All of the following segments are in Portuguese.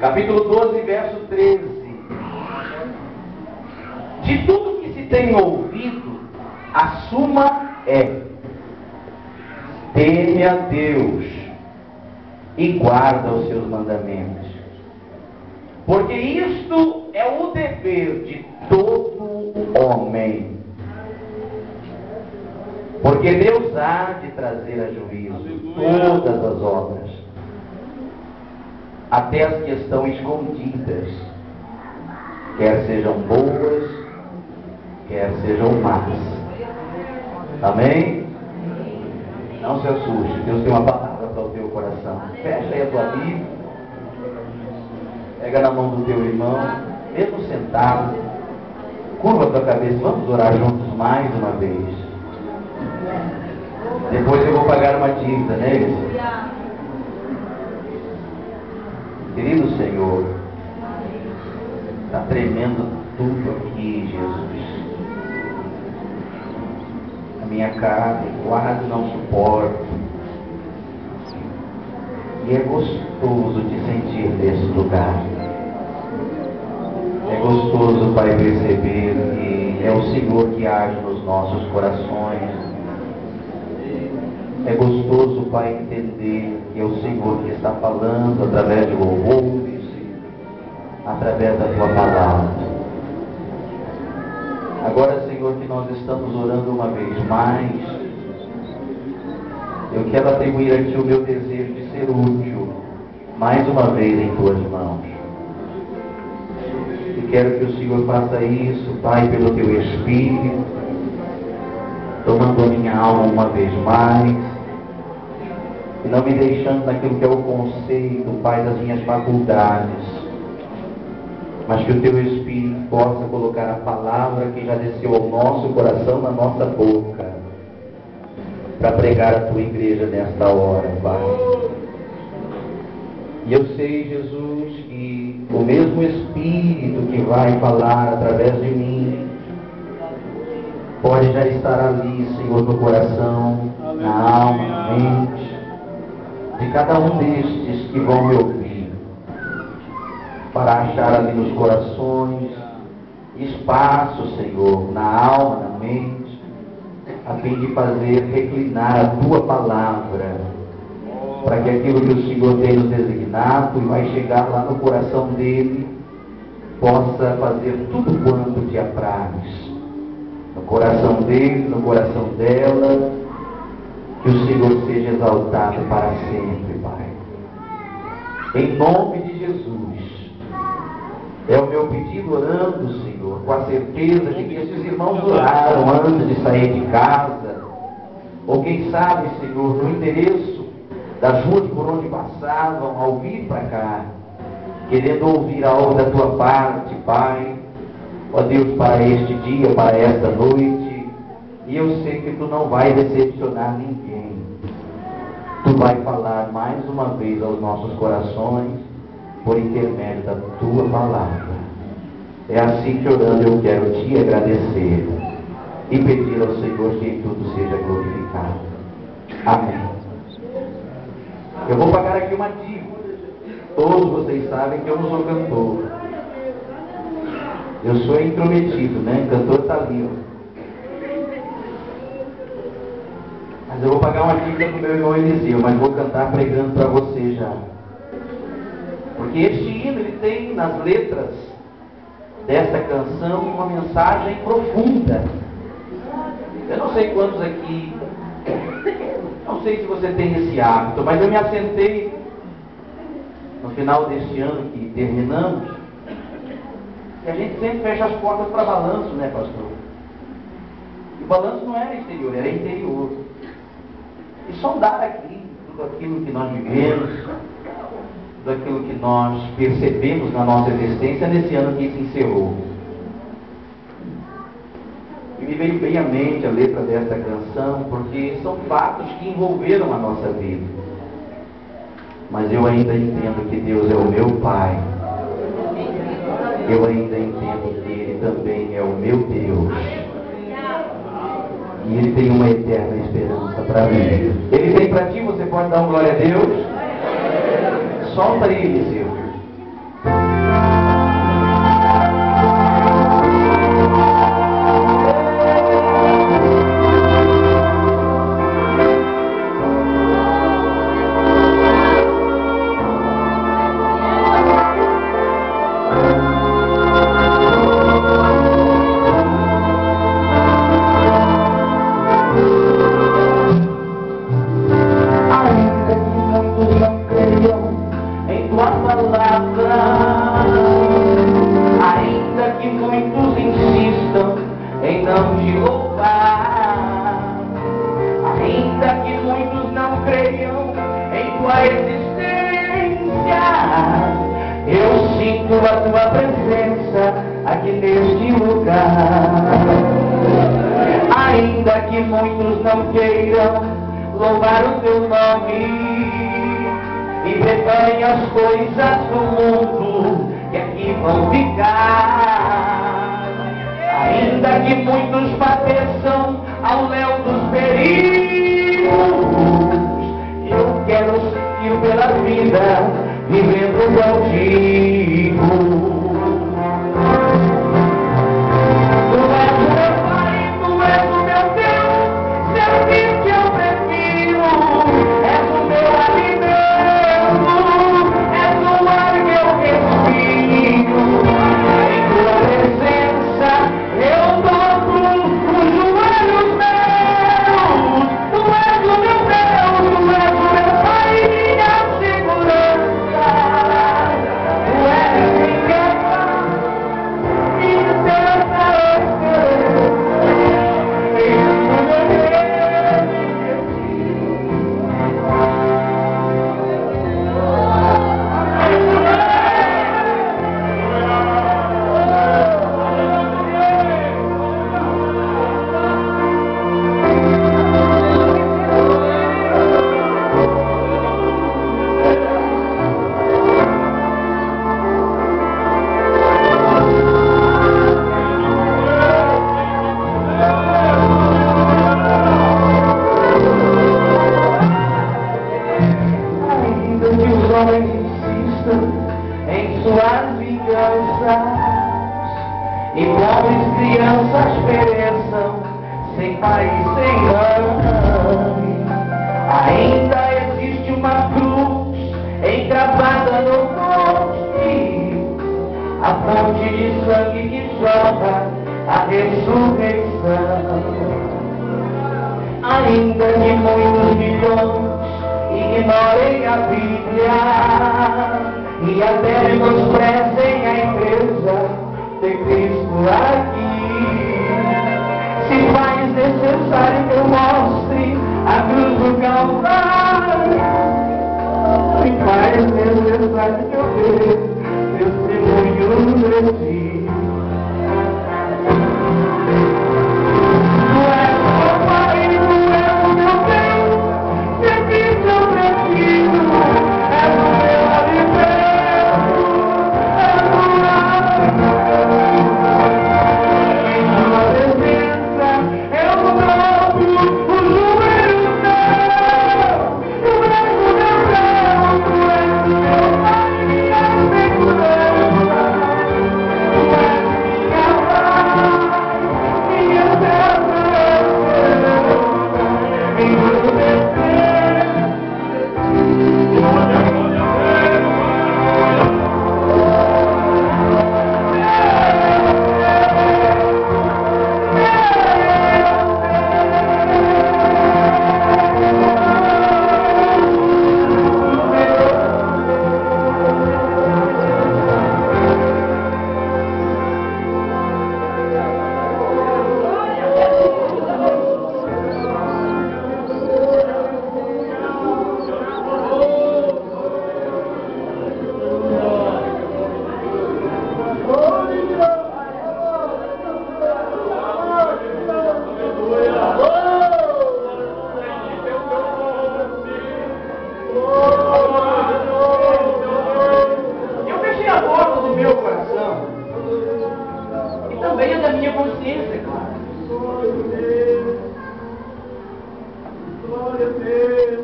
capítulo 12, verso 13. De tudo que se tem ouvido, a suma é: teme a Deus e guarda os seus mandamentos, porque isto é o dever de todo homem. Porque Deus há de trazer a juízo todas as obras, até as que estão escondidas, quer sejam boas, quer sejam más. Amém? Não se assuste, Deus tem uma palavra para o teu coração. Fecha aí a tua Bíblia, pega na mão do teu irmão, mesmo sentado, curva a tua cabeça, vamos orar juntos mais uma vez. Depois eu vou pagar uma dívida, né, irmão? Querido Senhor, está tremendo tudo aqui, Jesus. A minha carne quase não suporto. E é gostoso te sentir nesse lugar. É gostoso, Pai, perceber que é o Senhor que age nos nossos corações. É gostoso, Pai, entender que é o Senhor que está falando através de louvores, através da Tua palavra. Agora, Senhor, que nós estamos orando uma vez mais, eu quero atribuir a Ti o meu desejo de ser útil, mais uma vez em Tuas mãos. E quero que o Senhor faça isso, Pai, pelo Teu Espírito, tomando a minha alma uma vez mais, e não me deixando naquilo que é o conceito, Pai, das minhas faculdades, mas que o Teu Espírito possa colocar a palavra que já desceu ao nosso coração, na nossa boca, para pregar a Tua igreja nesta hora, Pai. E eu sei, Jesus, que o mesmo Espírito que vai falar através de mim pode já estar ali, Senhor, no coração, na alma, na mente de cada um destes que vão me ouvir, para achar ali nos corações espaço, Senhor, na alma, na mente, a fim de fazer reclinar a Tua palavra, para que aquilo que o Senhor tem nos designado e vai chegar lá no coração dele, possa fazer tudo quanto Te apraz, no coração dele, no coração dela. Que o Senhor seja exaltado para sempre, Pai. Em nome de Jesus. É o meu pedido orando, Senhor, com a certeza de que esses irmãos oraram antes de sair de casa, ou quem sabe, Senhor, no endereço das ruas por onde passavam, ao vir para cá, querendo ouvir algo da Tua parte, Pai. Ó Deus, para este dia, para esta noite, e eu sei que Tu não vai decepcionar ninguém. Tu vai falar mais uma vez aos nossos corações, por intermédio da Tua palavra. É assim que orando eu quero Te agradecer e pedir ao Senhor que em tudo seja glorificado. Amém. Eu vou pagar aqui uma dívida. Todos vocês sabem que eu não sou cantor. Eu sou intrometido, né? Cantor está ali, ó. Mas eu vou pagar uma dívida para o meu irmão Eliseu, mas vou cantar pregando para você já. Porque este hino, ele tem nas letras desta canção uma mensagem profunda. Eu não sei quantos aqui, não sei se você tem esse hábito, mas eu me assentei no final deste ano que terminamos, e a gente sempre fecha as portas para balanço, né, pastor? E o balanço não era exterior, era interior. E sondar aqui tudo aquilo que nós vivemos, tudo aquilo que nós percebemos na nossa existência nesse ano que se encerrou. E me veio bem à mente a letra desta canção, porque são fatos que envolveram a nossa vida. Mas eu ainda entendo que Deus é o meu Pai. Eu ainda entendo que Ele também é o meu Deus. E Ele tem uma eterna esperança para mim. Ele tem para ti, você pode dar uma glória a Deus? Solta aí, Eliseu. a tua presença aqui neste lugar. Ainda que muitos não queiram louvar o teu nome e reparem as coisas do mundo que aqui vão ficar. Ainda que muitos padeçam ao léu dos perigos, eu quero seguir pela vida, vivendo contigo. Tu és o meu Pai, tu és o meu Deus, servir que eu prefiro. És o meu alimento, és o ar que eu respiro. Em tua presença eu dobro os joelhos meus. Tu és o meu Deus, tu és o meu Pai, minha segurança. Tu és minha paz, minha esperança. Em suas vinganças e pobres crianças pereçam sem pai e sem mãe. Ainda existe uma cruz encravada no monte, a fonte de sangue que jorra a ressurreição. Ainda que muitos milhões ignorem a Bíblia e até menosprezem a igreja, tem Cristo aqui. Se faz necessário que eu mostre a cruz do Calvário, se faz necessário que eu dê testemunho de ti.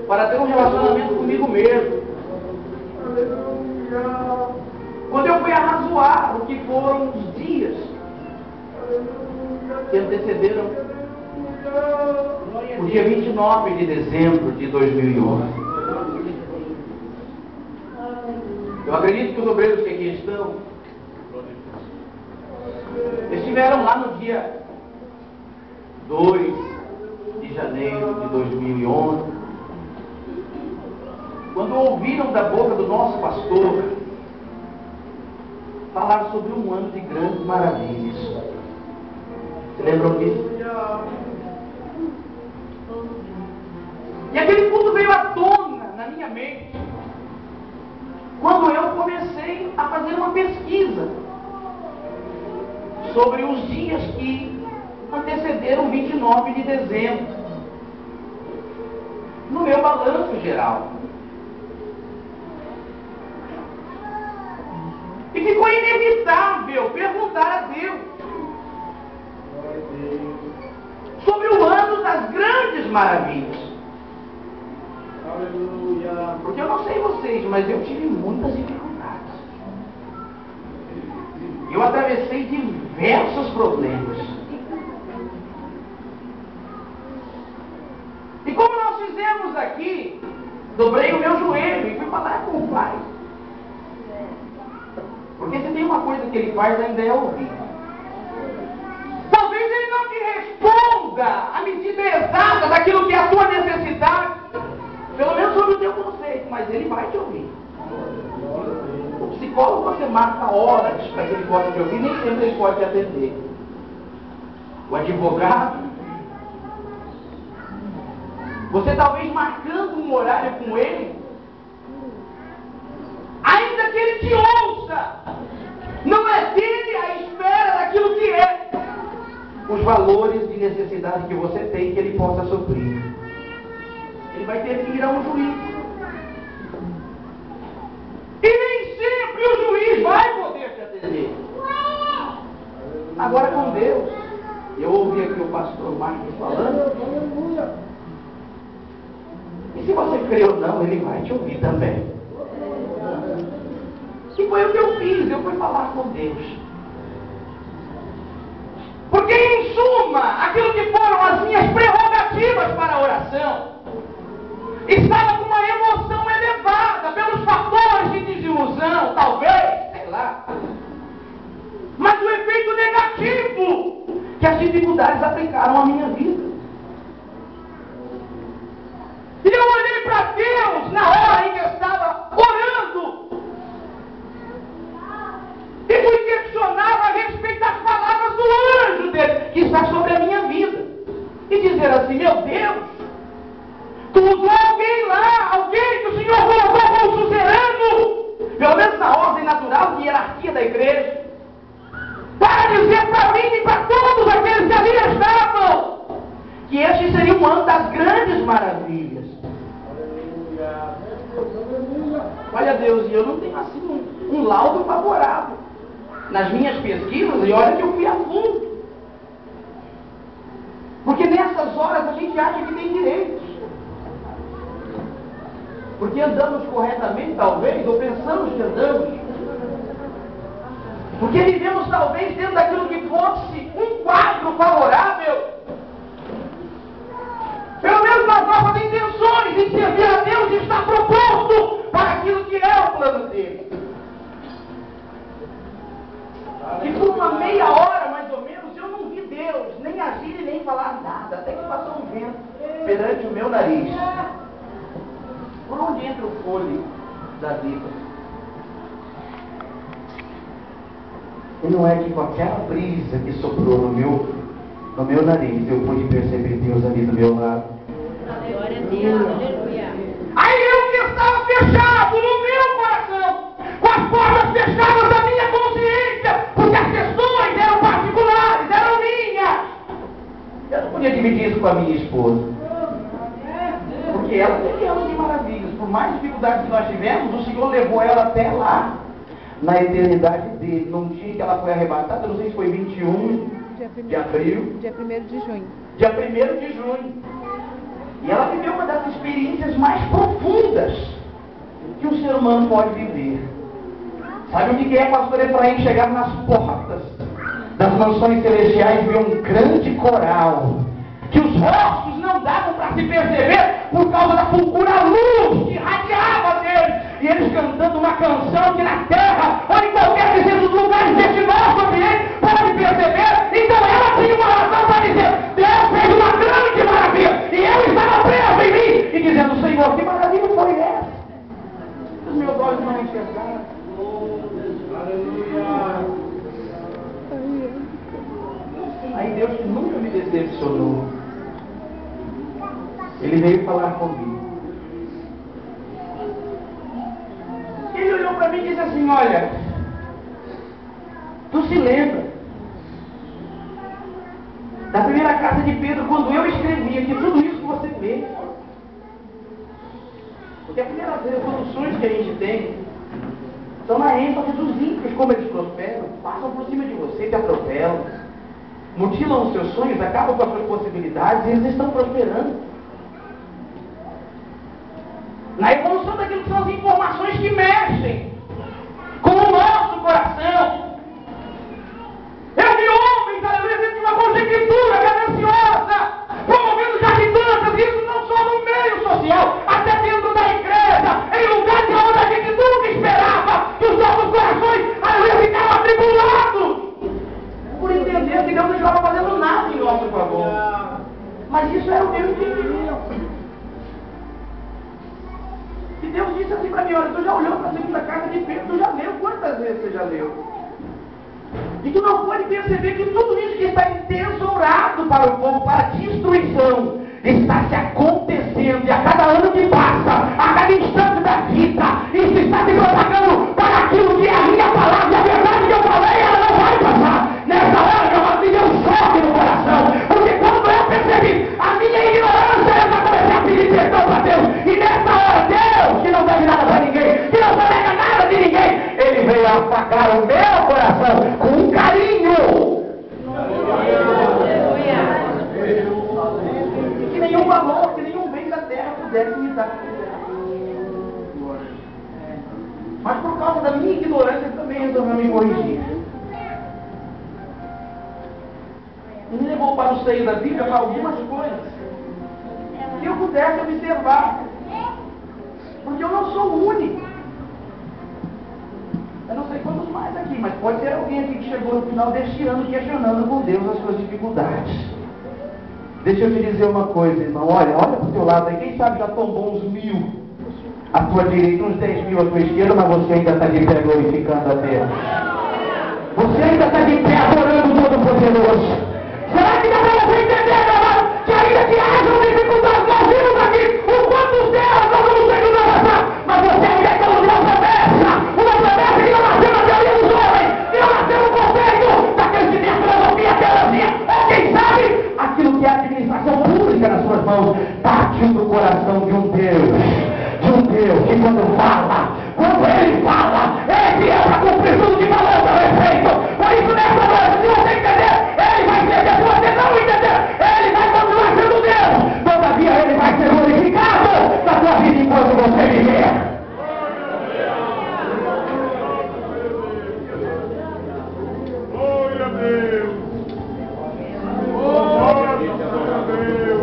Para ter um relacionamento comigo mesmo. Quando eu fui arrazoar o que foram os dias que antecederam o dia 29 de dezembro de 2011. Eu acredito que os obreiros que aqui estão estiveram lá no dia 2 de janeiro de 2011, quando ouviram da boca do nosso pastor falar sobre um ano de grandes maravilhas. Se lembram disso? E aquele culto veio à tona na minha mente quando eu comecei comecei a fazer uma pesquisa sobre os dias que antecederam 29 de dezembro, no meu balanço geral. E ficou inevitável perguntar a Deus sobre o ano das grandes maravilhas. Aleluia. Porque eu não sei vocês, mas eu tive muitas dificuldades. Eu atravessei diversos problemas. E como nós fizemos aqui, dobrei o meu joelho e fui falar com o Pai. Porque se tem uma coisa que ele faz, ainda é ouvir. Talvez ele não te responda a medida exata daquilo que é a tua necessidade, pelo menos sobre o teu conceito, mas ele vai te ouvir. O psicólogo, você marca horas para que ele possa te ouvir, nem sempre ele pode te atender. O advogado, você talvez marcando um horário com ele, ainda que ele te ouça, não é dele a espera daquilo que é os valores de necessidade que você tem, que ele possa suprir. Ele vai ter que ir a um juiz. E nem sempre o juiz vai poder te atender. Agora com Deus, eu ouvi aqui o pastor Marcos falando, e se você crê ou não, ele vai te ouvir também. E foi o que eu fiz, eu fui falar com Deus. Porque em suma, aquilo que foram as minhas prerrogativas para a oração, estava com uma emoção elevada pelos fatores de desilusão, talvez, sei lá. Mas o efeito negativo que as dificuldades aplicaram à minha vida. E eu olhei para Deus na hora em que eu estava orando e fui questionar a respeito das palavras do anjo dele, que está sobre a minha vida, e dizer assim: meu Deus, tu usou alguém lá, alguém que o Senhor colocou como suzerano, pelo menos na ordem natural de hierarquia da igreja, para dizer para mim e para todos aqueles que ali estavam, que este seria um ano das grandes maravilhas. Olha, Deus, e eu não tenho assim um laudo favorável nas minhas pesquisas, e olha que eu fui a fundo. Porque nessas horas a gente acha que tem direitos. Porque andamos corretamente, talvez, ou pensamos que andamos. Porque vivemos, talvez, dentro daquilo que fosse um quadro favorável. Pelo menos nas nossas intenções em servir a Deus e estar proposto para aquilo que é o plano dele. E por uma meia hora, mais ou menos, eu não vi Deus nem agir e nem falar nada, até que passou um vento perante o meu nariz. Por onde entra o fôlego da vida? E não é que com aquela brisa que soprou no meu nariz, eu pude perceber Deus ali do meu lado. Glória a Deus, aleluia. Aí eu que estava fechado no meu coração, com as portas fechadas da minha consciência, porque as questões eram particulares, eram minhas. Eu não podia dividir isso com a minha esposa. Porque ela teve anos de maravilhas. Por mais dificuldades que nós tivemos, o Senhor levou ela até lá, na eternidade dele. Num dia que ela foi arrebatada, não sei se foi 21 de abril. Dia 1º de junho. Dia 1º de junho. E ela viveu uma das experiências mais profundas que um ser humano pode viver. Sabe o que é, pastor Efraim, chegar nas portas das mansões celestiais e ver um grande coral, que os rostos não davam para se perceber por causa da fulgura luz que irradiava deles, e eles cantando uma canção que na terra, ou em qualquer que seja os lugares deste nosso ambiente, pode perceber. Então ela tinha uma razão para dizer: Deus fez uma grande maravilha, e eu estava preso em mim, e dizendo: Senhor, que maravilha foi essa? Os meus olhos não enxergaram. Aleluia. Aí Deus, que nunca me decepcionou, Ele veio falar comigo. Ele olhou para me disse assim, olha, tu se lembra da primeira carta de Pedro, quando eu escrevia que tudo isso que você vê, porque as primeiras resoluções que a gente tem são na ênfase dos ímpios, como eles prosperam, passam por cima de você, te atropelam, mutilam os seus sonhos, acabam com as suas possibilidades, e eles estão prosperando. Na evolução daquilo que são as informações que mexem com o nosso coração. Eu vi homens, aleluia, dentro de uma conjectura gananciosa, promovendo jactâncias, isso não só no meio social, até dentro da igreja, em lugares onde a gente nunca esperava que os nossos corações, aleluia, ficavam atribulados, por entender que Deus não estava fazendo nada em nosso favor. Mas isso era o meu entendimento. E Deus disse assim para mim, olha, tu já olhou para a segunda carta de Pedro, tu já leu, quantas vezes você já leu? E tu não pode perceber que tudo isso que está entesourado para o povo, para a destruição, está se acontecendo, e a cada ano que passa, a cada instante da vida, isso está se propagando para aquilo que é a minha palavra, e a verdade que eu falei, ela não vai passar. Nessa hora que eu me deu um choque no coração, porque quando eu percebi a minha ignorância, eu já comecei a pedir perdão para Deus, e nessa hora, Deus, que não deve nada para ninguém, que não delega nada de ninguém, Ele veio afagar o meu coração com carinho. Que nenhum valor, que nenhum bem da terra pudesse me dar. Mas por causa da minha ignorância, ele também resolveu me corrigir. E me levou para o seio da Bíblia para algumas coisas que eu pudesse observar. Porque eu não sou o único. Eu não sei quantos mais aqui, mas pode ter alguém aqui que chegou no final deste ano questionando com Deus as suas dificuldades. Deixa eu te dizer uma coisa, irmão. Olha para o teu lado aí. Quem sabe já tombou uns 1000 à tua direita, uns 10.000 à tua esquerda, mas você ainda está de pé glorificando a Deus. Você ainda está de pé adorando o Todo-Poderoso. Será que dá para você entender, meu irmão, que ainda que hajam dificuldades, nós vimos aqui o quanto delas nós vamos ter que avançar, mas você ainda é pelo Deus promessa, uma promessa que não nasceu na teoria dos homens, que não nasceu no conceito daqueles que têm a filosofia, a teologia, ou quem sabe, aquilo que é a administração pública nas suas mãos, partiu do coração de um Deus que quando Ele fala, Ele é para cumprir tudo que falou a seu respeito. Por isso, nessa noite, se você entender, Ele vai ser Deus. Se você não entender, Ele vai continuar sendo Deus. Todavia, Ele vai ser glorificado na sua vida enquanto você viver. Glória a Deus. Glória a Deus.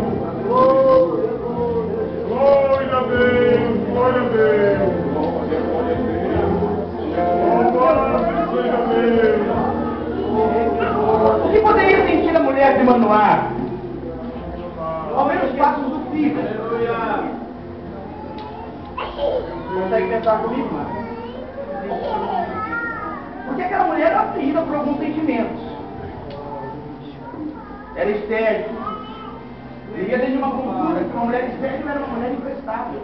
Glória a Deus. Glória a Deus. O que poderia sentir a mulher de Manoá? Ao ver os passos do filho. Consegue pensar comigo, mano? Porque aquela mulher era afligida por alguns sentimentos. Era estéril. Vivia dentro de uma cultura que uma mulher estéril era uma mulher imprestável.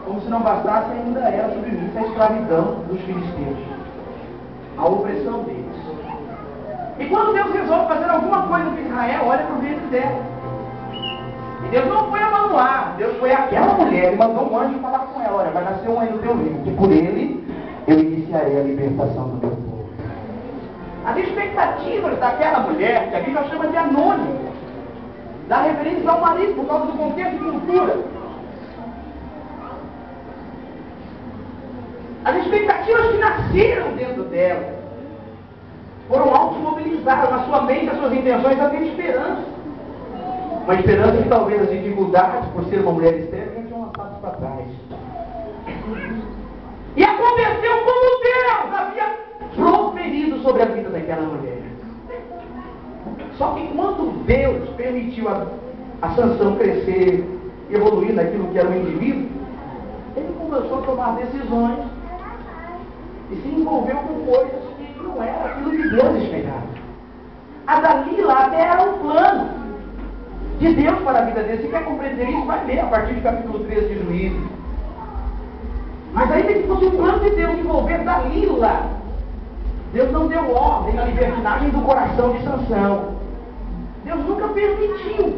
Como se não bastasse, ainda era submissa à escravidão dos filisteus, à opressão deles. E quando Deus resolve fazer alguma coisa com Israel, olha para o ventre dela. E Deus não foi a Manoá, Deus foi aquela mulher e mandou um anjo falar com ela: olha, vai nascer um aí no teu livro, que por ele eu iniciarei a libertação do meu povo. As expectativas daquela mulher, que a Bíblia chama de anônimo, dá referência ao marido por causa do contexto de cultura. As expectativas que nasceram dentro dela foram automobilizadas na sua mente, as suas intenções, a ter esperança. Uma esperança que talvez as dificuldades, por ser uma mulher estéril, não tinham lançado para trás. E aconteceu como Deus havia proferido sobre a vida daquela mulher. Só que quando Deus permitiu a Sansão crescer, evoluir naquilo que era o indivíduo, ele começou a tomar decisões e se envolveu com coisas que não era aquilo que Deus esperava. A Dalila até era um plano de Deus para a vida dele. Se quer compreender isso, vai ler a partir do capítulo 13 de Juízes. Mas ainda que fosse o plano de Deus envolver Dalila, Deus não deu ordem à libertinagem do coração de Sansão. Deus nunca permitiu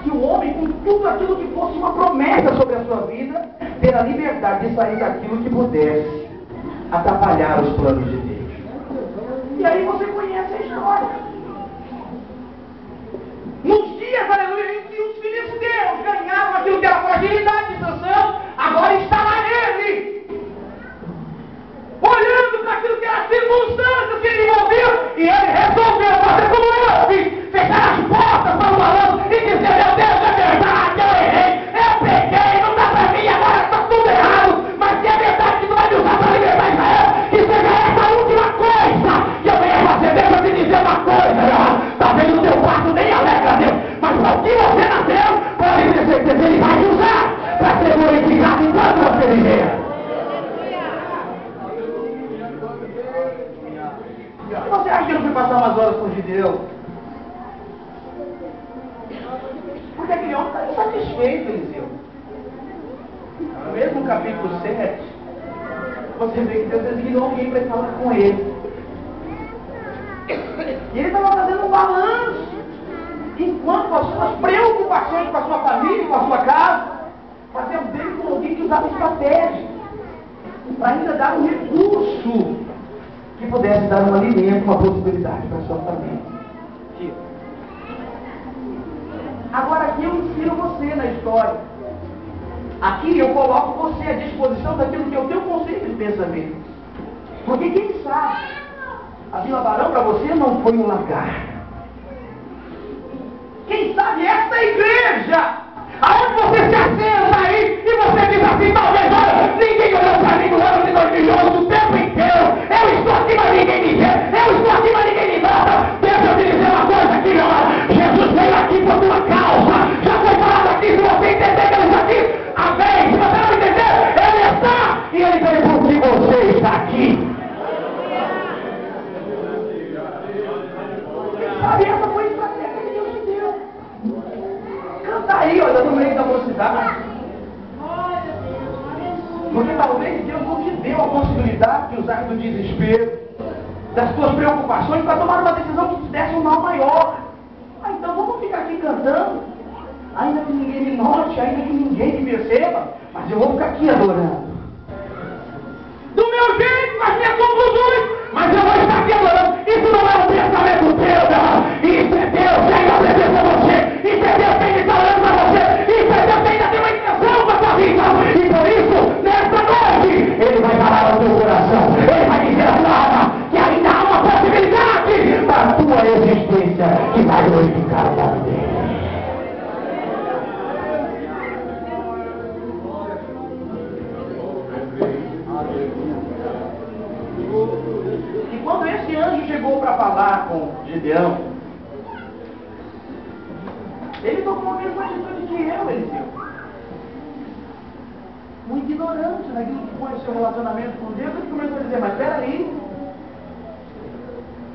que o homem, com tudo aquilo que fosse uma promessa sobre a sua vida, ter a liberdade de sair daquilo que pudesse atrapalhar os planos de Deus. E aí você conhece a história. Nos dias, aleluia, em que os filisteus ganharam aquilo que era a fragilidade de Sansão, agora está lá ele, olhando para aquilo que era as circunstâncias que ele envolveu, e ele resolveu fazer como eu fiz, fechar as portas para o balanço e dizer: meu Deus, é verdade, eu errei, eu peguei, não dá para mim, agora está tudo errado, mas se é verdade que tu vai me usar para libertar Israel, que seja essa a última coisa que eu venha fazer. Deus, eu te dizer uma coisa, meu irmão, talvez o teu quarto nem alegra a Deus, mas para o que você nasceu, pode ter certeza, ele vai te usar para ser glorificado enquanto você viver. Você acha que eu não fui passar umas horas com Gideão? Porque aquele homem está insatisfeito, Eliseu. Mesmo no capítulo 7, você vê que Deus designou alguém para falar com ele. E ele estava fazendo um balanço, enquanto as suas preocupações com a sua família, com a sua casa, fazendo dele com alguém que usava estratégia, para ainda dar um recurso que pudesse dar um alimento, uma possibilidade para a sua família. Agora aqui eu ensino você na história. Aqui eu coloco você à disposição daquilo que é o teu conceito de pensamento. Porque quem sabe, a Vila Barão para você não foi um lagar. Quem sabe esta igreja, aonde você se assenta aí e você diz assim: talvez, olha, ninguém olhou para mim no ano de 2011 o tempo inteiro. Eu estou aqui, mas ninguém me vê. Eu estou aqui, mas ninguém me nota. Deixa eu te dizer uma coisa aqui, meu irmão. Jesus veio aqui por tua causa. Já foi falado aqui, se você entender que ele está aqui, amém. Se você não entender, ele está. E ele veio porque você está aqui. Sabe, essa foi a estratégia que Deus te deu. Canta aí, olha, no meio da mocidade. Porque talvez Deus não te deu a possibilidade de usar do desespero, das tuas preocupações, para tomar uma decisão que te desse um mal maior. Então vamos ficar aqui cantando, ainda que ninguém me note, ainda que ninguém me perceba, mas eu vou ficar aqui adorando. Do meu jeito, com as minhas conclusões, mas eu vou estar aqui adorando. Isso não é um pensamento teu, meu irmão. Isso é Deus que ainda presença você. Isso é Deus que ainda está olhando para você. Isso é Deus que ainda tem uma intenção para a tua vida. E por isso, nesta noite, Ele vai falar ao teu coração. Ele vai dizer à tua alma que ainda há uma possibilidade para a tua existência que vai glorificar o nome dele. E quando esse anjo chegou para falar com Gideão, ele tomou a mesma atitude que eu, Eliseu. Um ignorante naquilo que foi o seu relacionamento com Deus, ele começou a dizer: mas peraí,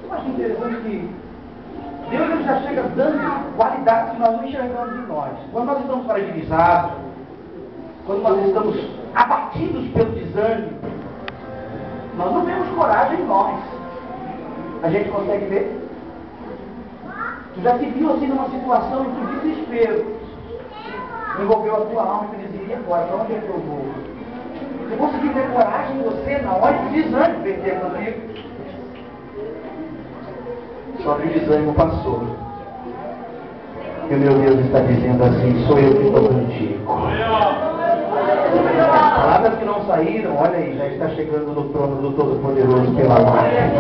eu acho interessante que Deus ele já chega dando qualidades que nós não enxergamos em nós. Quando nós estamos fragilizados, quando nós estamos abatidos pelo desânimo, nós não vemos coragem em nós. A gente consegue ver? Tu já te viu assim numa situação em que o desespero envolveu a tua alma e tu dizia: e agora, para onde é que eu vou? Você conseguiu ter coragem em você na hora que o desânimo perder contigo? Só que o desânimo passou. E o meu Deus está dizendo assim: sou eu que estou contigo. Palavras que não saíram, olha aí, já está chegando no trono do Todo-Poderoso pela glória.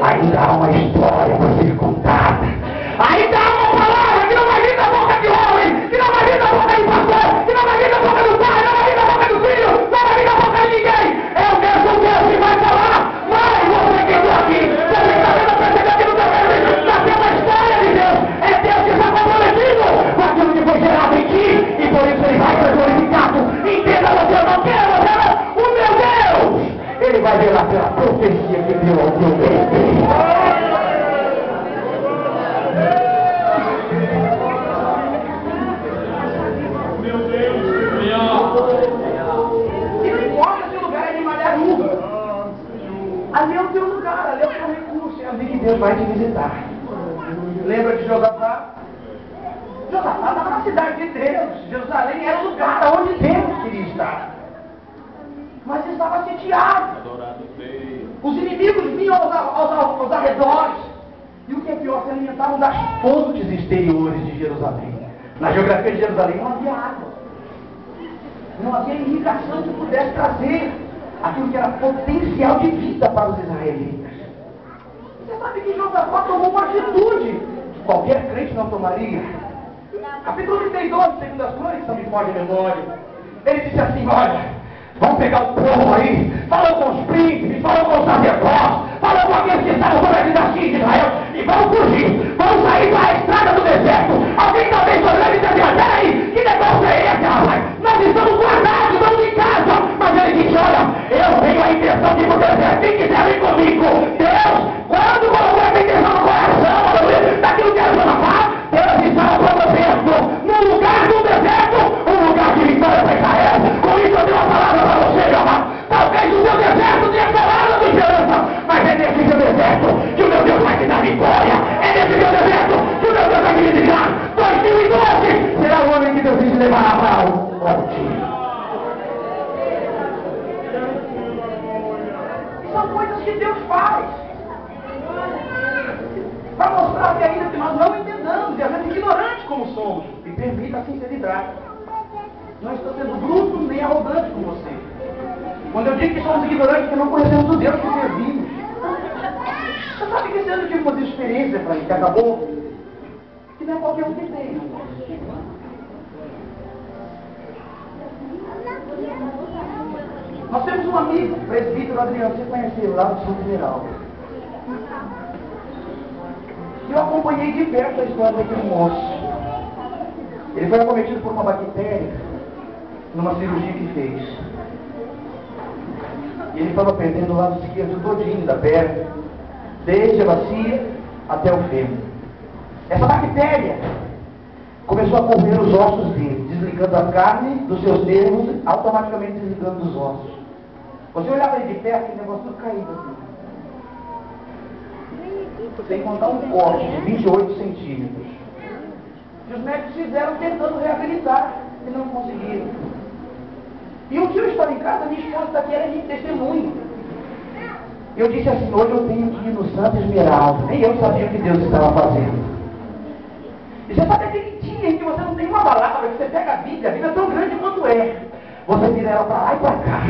Ainda há uma história para ser contada. Ainda há uma palavra que não vai vir da boca de homem, que não vai vir da boca de pastor, que não vai vir da boca do pai, não vai vir da boca do filho, não vai vir da boca de ninguém. É o mesmo Deus que vai falar. Mas você que está aqui, você está vendo perceber que no teu meio está sendo a história de Deus. É Deus que está comprometido com aquilo que foi gerado em ti, e por isso ele vai ser glorificado. Entenda, você não quer, você não. O meu Deus, ele vai velar pela profecia que deu ao teu meio. Ali é o teu lugar, ali é o teu recurso, é ali que Deus vai te visitar. Lembra de Josafá? Josafá estava na cidade de Deus. Jerusalém era o lugar onde Deus queria estar. Mas estava sitiado. Os inimigos vinham aos arredores. E o que é pior, se alimentavam das fontes exteriores de Jerusalém. Na geografia de Jerusalém não havia água. Não havia irrigação que pudesse trazer aquilo que era potencial de vida para os israelitas. Você sabe que Josafá tomou uma atitude que qualquer crente não tomaria. Capítulo 32, segundo as crônicas, não me foge a memória. Ele disse assim: olha, vamos pegar o povo aí, falou com os príncipes, falou com os sacerdotes, falou com aqueles que estavam sobre a dinastia de Israel, e vamos fugir, vamos sair para a estrada do deserto. Alguém talvez olhando e dizendo: peraí, que negócio é esse, rapaz? Nós estamos guardados, estamos em casa. Mas ele disse: olha, eu tenho a intenção de ir para o deserto, quem quiser vir comigo. Deus, quando colocou essa intenção no coração, daquilo que era Josafá, Deus estava promovendo no lugar do deserto um lugar de vitória para Israel. Com isso eu tenho uma palavra para você, meu amado. Talvez o seu deserto tenha palavra de esperança, mas é nesse seu deserto que o meu Deus vai te dar vitória. É nesse seu deserto que o meu Deus vai te visitar. 2012 será o homem que Deus te levará para o monte. São coisas que Deus faz para mostrar que ainda que nós não entendamos, e às vezes ignorantes como somos, e permita a sinceridade. Não estou sendo bruto nem arrogante com você. Quando eu digo que somos ignorantes, que não conhecemos o Deus que servimos. Você sabe que esse ano eu tive uma experiência para mim, que acabou, que não é qualquer um que tem. Nós temos um amigo, presbítero Adriano, você conheceu lá do Santo Geraldo. Eu acompanhei de perto a história daquele moço. Ele foi acometido por uma bactéria numa cirurgia que fez. E ele estava perdendo o lado esquerdo todinho da perna, desde a bacia até o fêmur. Essa bactéria começou a correr os ossos dele, desligando a carne dos seus nervos, automaticamente desligando os ossos. Você olhava ele de perto, aquele negócio tudo caído assim. Sem contar um corte de 28 centímetros. E os médicos fizeram tentando reabilitar e não conseguiram. E um dia eu estava em casa, minha esposa está aqui, era de testemunho. Eu disse assim: hoje eu tenho que ir no Santo Esmeralda. Nem eu sabia o que Deus estava fazendo. E você sabe aquele dia em que você não tem uma palavra, que você pega a Bíblia é tão grande quanto é. Você vira ela para lá e para cá.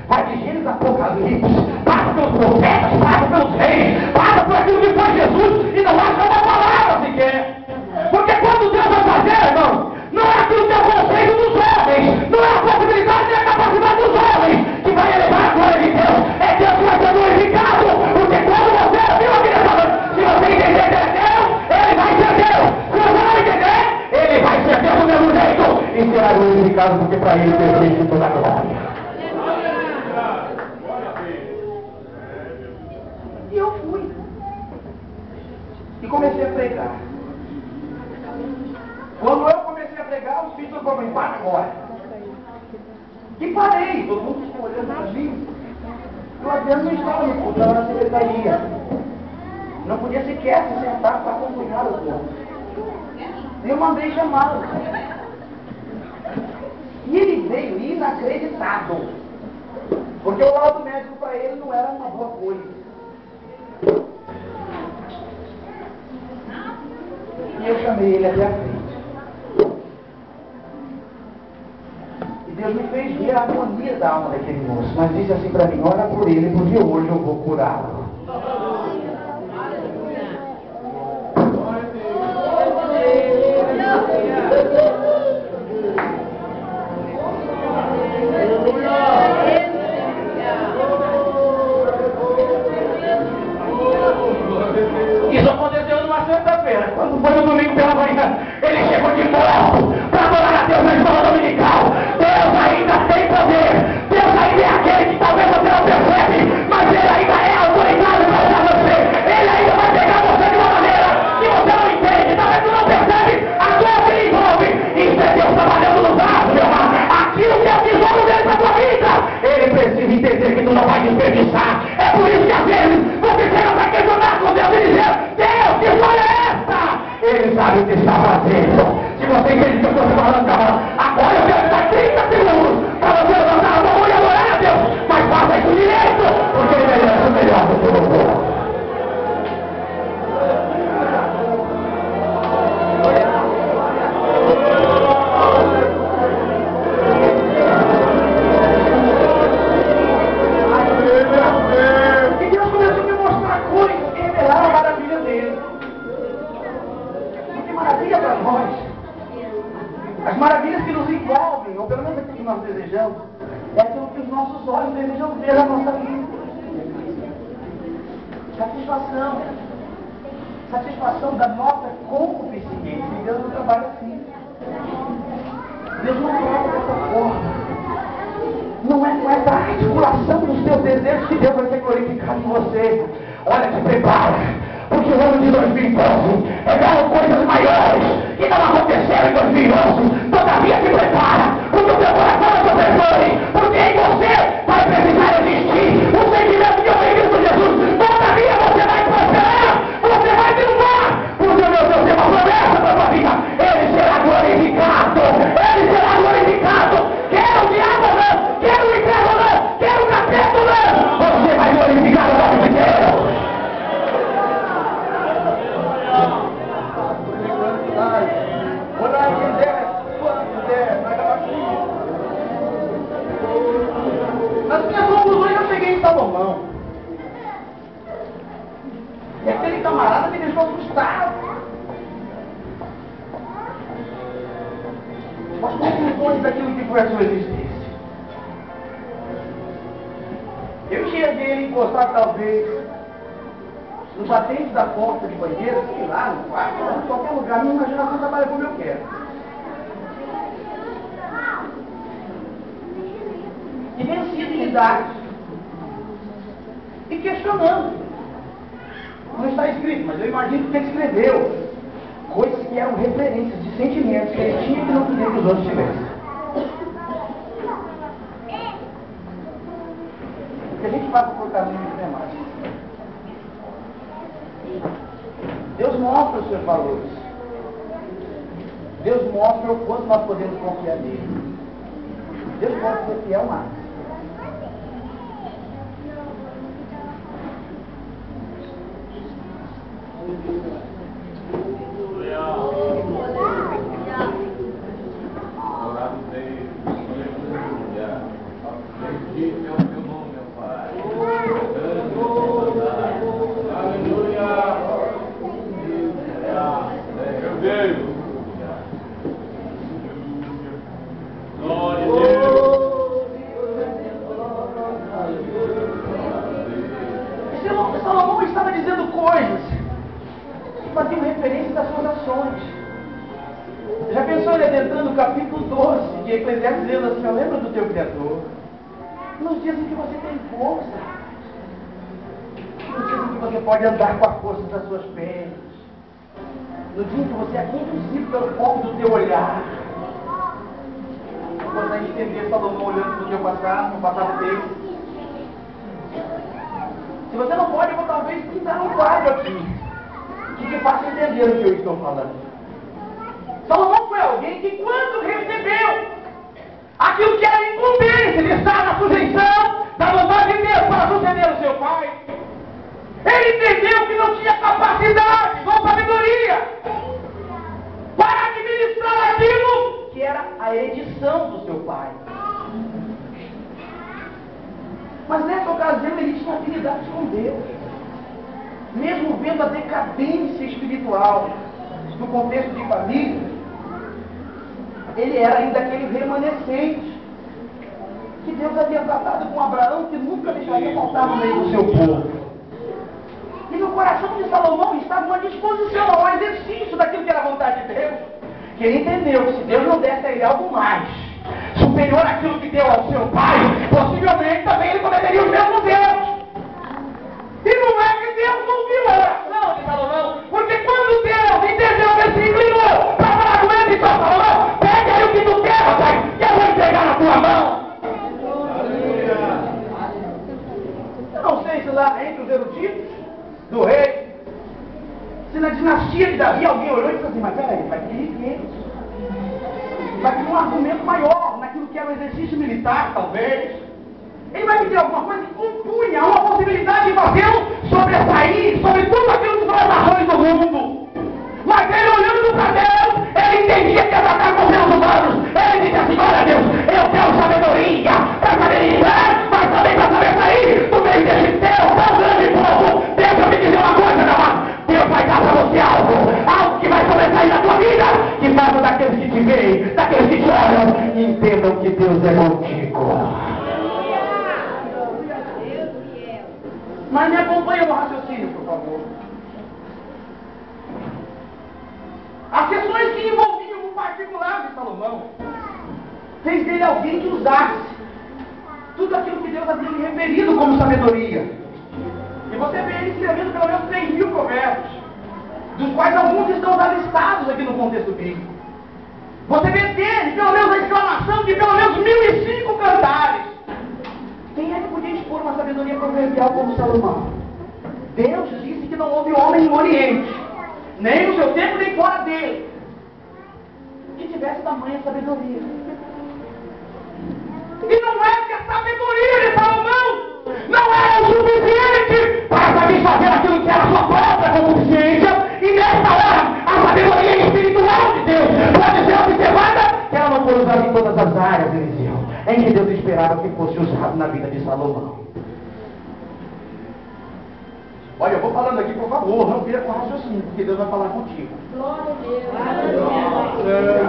Vai de Gênesis a Apocalipse, passa pelos profetas, passa pelos reis, passa por aquilo que foi Jesus e não acha uma palavra sequer. Porque quando Deus vai fazer, irmão, não é aquilo que é o conceito dos homens, não é a possibilidade nem a capacidade dos homens que vai elevar a glória de Deus. É Deus que vai ser glorificado, porque quando você ouviu a Bíblia falando, se você entender que é Deus, ele vai ser Deus. Se você não entender, ele vai ser Deus do mesmo jeito e será glorificado, porque para ele pertence toda a glória. E eu fui. E comecei a pregar. Quando eu comecei a pregar, os filhos falaram: para agora. E parei. Todo mundo ficou olhando para mim. E o Adriano não estava no culto, estava na secretaria. Não podia sequer se sentar para acompanhar o povo. Eu mandei chamá-lo. E ele veio inacreditado. Porque o laudo médico para ele não era uma boa coisa. E eu chamei ele até a frente. E Deus me fez ver a harmonia da alma daquele moço. Mas disse assim para mim: ora por ele, porque hoje eu vou curá-lo. Isso aconteceu numa sexta-feira. Quando foi no domingo pela manhã, ele chegou de moto para adorar a Deus na escola dominical. Deus ainda tem poder. Deus ainda é aquele que talvez você não percebe, mas ele ainda é a autoridade. nossos olhos desejam ver a nossa vida. Satisfação. Satisfação da nossa concupiscência. E Deus não trabalha assim. Deus não trabalha dessa forma. Não é da articulação dos teus desejos que Deus vai ser glorificado em você. Olha, te prepara, porque o ano de 2012 regalam coisas maiores que não aconteceram em 2011. Todavia te prepara, porque o teu coração é sofredor, porque em você vai precisar existir o sentimento que eu tenho Cristo Jesus. Todavia você vai prosperar, você vai triunfar, porque o meu Deus tem uma promessa para a tua vida. Ele será glorificado, ele será glorificado. Quer o diabo não, quer o inferno não, quer o capeta não, você vai glorificar o nome de Deus. Nas minhas conclusões eu cheguei em Salomão. E aquele camarada me deixou assustado. As conclusões daquilo que foi a sua existência. Eu enxerguei ele encostar talvez no batente da porta de banheiro, sei lá, no quarto, em qualquer lugar. Minha imaginação trabalha como eu quero. E vencido em idade. E questionando. Não está escrito, mas eu imagino que ele escreveu coisas que eram referências de sentimentos que ele tinha que não queria que os outros tivessem. Porque a gente passa por caminhos demais. Deus mostra os seus valores. Deus mostra o quanto nós podemos confiar nele. Deus pode ser fiel mais. Salomão estava dizendo coisas que faziam referência das suas ações. Já pensou ele adentrando o capítulo 12 de Eclesiastes, dizendo assim: lembra do teu Criador, nos dias em que você tem força, nos dias em que você pode andar com a força das suas pernas, no dia em que você é conduzido pelo foco do teu olhar. Quando a gente entender Salomão olhando para o teu passado, no passado dele. Se você não pode, eu vou talvez pintar um quadro aqui, que te faça entender o que eu estou falando. Salomão foi alguém que, quando recebeu aquilo que era incumbência de estar na sujeição da vontade de Deus para suceder o seu pai, ele entendeu que não tinha capacidade ou sabedoria para administrar aquilo que era a edição do seu pai. Mas nessa ocasião ele tinha afinidade com Deus. Mesmo vendo a decadência espiritual do contexto de família, ele era ainda aquele remanescente que Deus havia tratado com Abraão, que nunca deixaria faltar no meio do seu povo. E no coração de Salomão estava uma disposição ao exercício daquilo que era a vontade de Deus, que ele entendeu que se Deus não desse a ele algo mais superior àquilo que deu ao seu pai, possivelmente também ele cometeria os mesmos erros. E não é que Deus não viu a oração de Salomão, porque quando Deus entendeu que ele se inclinou para falar com ele, então Salomão, pega aí o que tu quer, rapaz, que eu vou entregar na tua mão. Eu não sei se lá entre os eruditos do rei, se na dinastia de Davi alguém olhou e disse assim: mas peraí, vai ter isso. Vai ter um argumento maior naquilo que era o exercício militar, talvez. Ele vai me ter alguma coisa que compunha uma possibilidade de fazê-lo sobressair sobre tudo aquilo que são as nações do mundo. Mas ele, olhando para Deus, ele entendia que ia tratar com os seres humanos. Ele disse assim: olha Deus, eu tenho sabedoria para saber lidar, mas também para saber sair do meio desse teu tão grande povo. Deixa eu me dizer uma coisa, meu amado. Deus vai dar para você algo que vai sobressair na tua vida, que faça daqueles que te veem, daqueles que te olham, e entendam que Deus é contigo. Mas me acompanha no raciocínio, por favor. As questões que envolviam o particular de Salomão fez dele alguém que usasse tudo aquilo que Deus havia lhe referido como sabedoria. E você vê ele escrevendo pelo menos 3.000 provérbios, dos quais alguns estão listados aqui no contexto bíblico. Você vê dele pelo menos a exclamação de pelo menos 1.005 cantares. Quem é que podia expor uma sabedoria proverbial como Salomão? Deus disse que não houve homem no Oriente, nem no seu tempo, nem fora dele, que tivesse tamanha sabedoria. E não é que a sabedoria de Salomão não era o suficiente para satisfazer aquilo que era a sua própria concupiscência, e nessa hora a sabedoria espiritual de Deus pode ser observada que ela não foi usada em todas as áreas, Eliseu, em que Deus esperava que fosse usado na vida de Salomão. Olha, eu vou falando aqui, por favor, não perca o raciocínio, porque Deus vai falar contigo. Glória a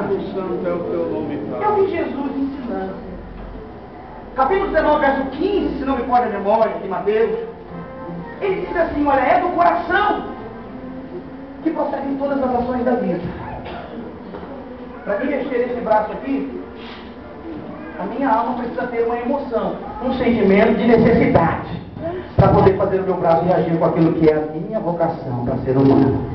Deus. Santo é o teu nome, Pai. Eu vi Jesus ensinando. Capítulo 19, verso 15, se não me falha a memória, de Mateus. Ele diz assim, olha, é do coração que procedem todas as ações da vida. Para mim mexer esse braço aqui, a minha alma precisa ter uma emoção, um sentimento de necessidade, para poder fazer o meu braço reagir com aquilo que é a minha vocação para ser humano.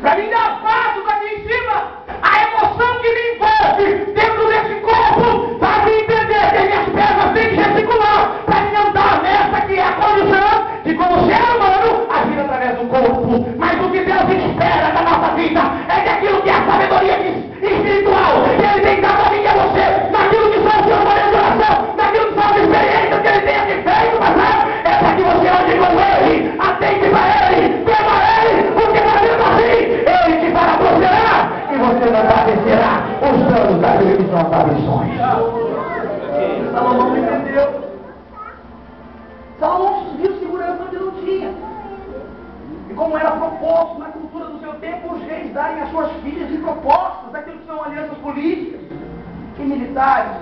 Para mim dar passos aqui em cima, a emoção que me envolve dentro desse corpo, para me entender que as minhas pernas têm que gesticular, para me andar nessa que é a condição de como ser humano agir através do corpo. Mas o que Deus espera da nossa vida é que aquilo que é a sabedoria espiritual que Ele tem dado a mim e a você, naquilo que são os seus momentos de oração, naquilo que são as experiências que Ele tem aqui feito, mas é para que você ande com Ele, atente para Ele, tema Ele, porque fazendo assim, Ele te fará prosperar e você não padecerá os danos daquilo que são as aflições. Salomão não entendeu. Salomão viu segurança onde não tinha. E como era proposto na cultura do seu tempo, os reis darem às suas filhas de propostas, daquilo que são alianças políticas e militares,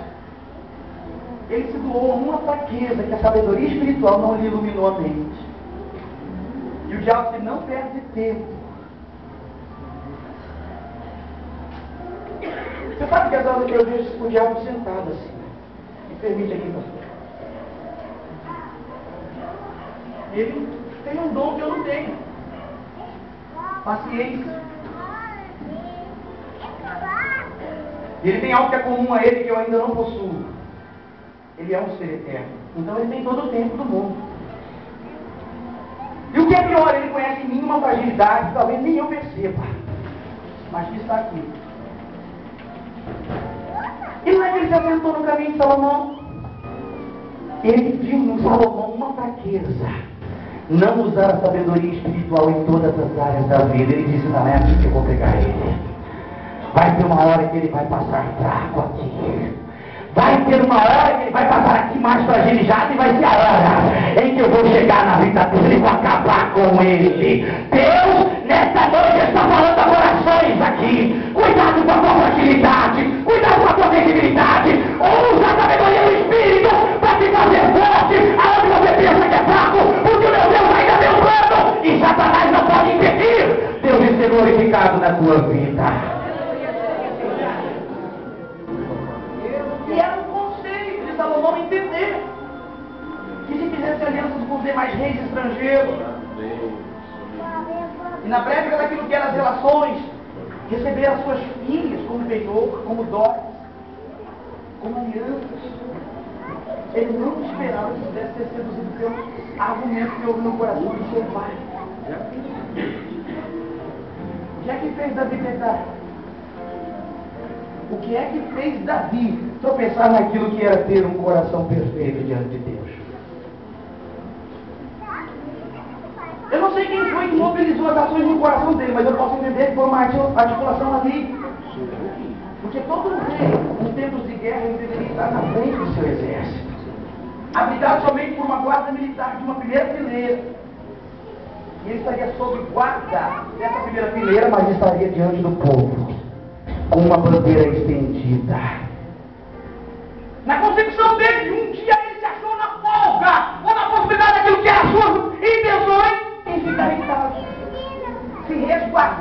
ele se doou a uma fraqueza que a sabedoria espiritual não lhe iluminou a mente. E o diabo disse, não perde tempo. Você sabe que às vezes eu vejo o diabo sentado assim. Me permite aqui, pastor. Ele tem um dom que eu não tenho. Paciência. Ele tem algo que é comum a ele que eu ainda não possuo. Ele é um ser eterno. Então ele tem todo o tempo do mundo. E o que é pior, ele conhece em mim uma fragilidade que talvez nem eu perceba, mas que está aqui. E não é que ele se atentou no caminho de Salomão? Ele viu no Salomão uma fraqueza. Não usar a sabedoria espiritual em todas as áreas da vida. Ele disse, não é assim que eu vou pegar ele. Vai ter uma hora que ele vai passar fraco aqui. Vai ter uma hora que ele vai passar aqui mais fragilizado e vai ser a hora em que eu vou chegar na vida dele e vou acabar com ele. Deus, nesta noite, está falando a corações aqui. Cuidado com a tua fragilidade. Cuidado com a tua sensibilidade. Usa a sabedoria do Espírito para te fazer forte aonde você pensa que é fraco. Porque o meu Deus ainda tem um plano e Satanás não pode impedir Deus de ser glorificado na tua vida. E era um conceito de Salomão entender que se fizesse alianças com os demais reis estrangeiros, e na prévia daquilo que eram as relações, receber as suas filhas como penhor, como dotes, como alianças, ele não esperava que pudesse ser seduzido pelo argumento que houve no coração do seu pai. O que é que fez Davi pecar? O que é que fez Davi tropeçar naquilo que era ter um coração perfeito diante de Deus? Eu não sei quem foi que mobilizou as ações no coração dele, mas eu posso entender que foi uma articulação ali. Porque todo rei, em tempos de guerra, ele deveria estar na frente do seu exército, habilitado somente por uma guarda militar de uma primeira fileira. E ele estaria sob guarda dessa primeira fileira, mas estaria diante do povo, com uma bandeira estendida. Na concepção dele, um dia ele se achou na folga, ou na possibilidade daquilo que era a sua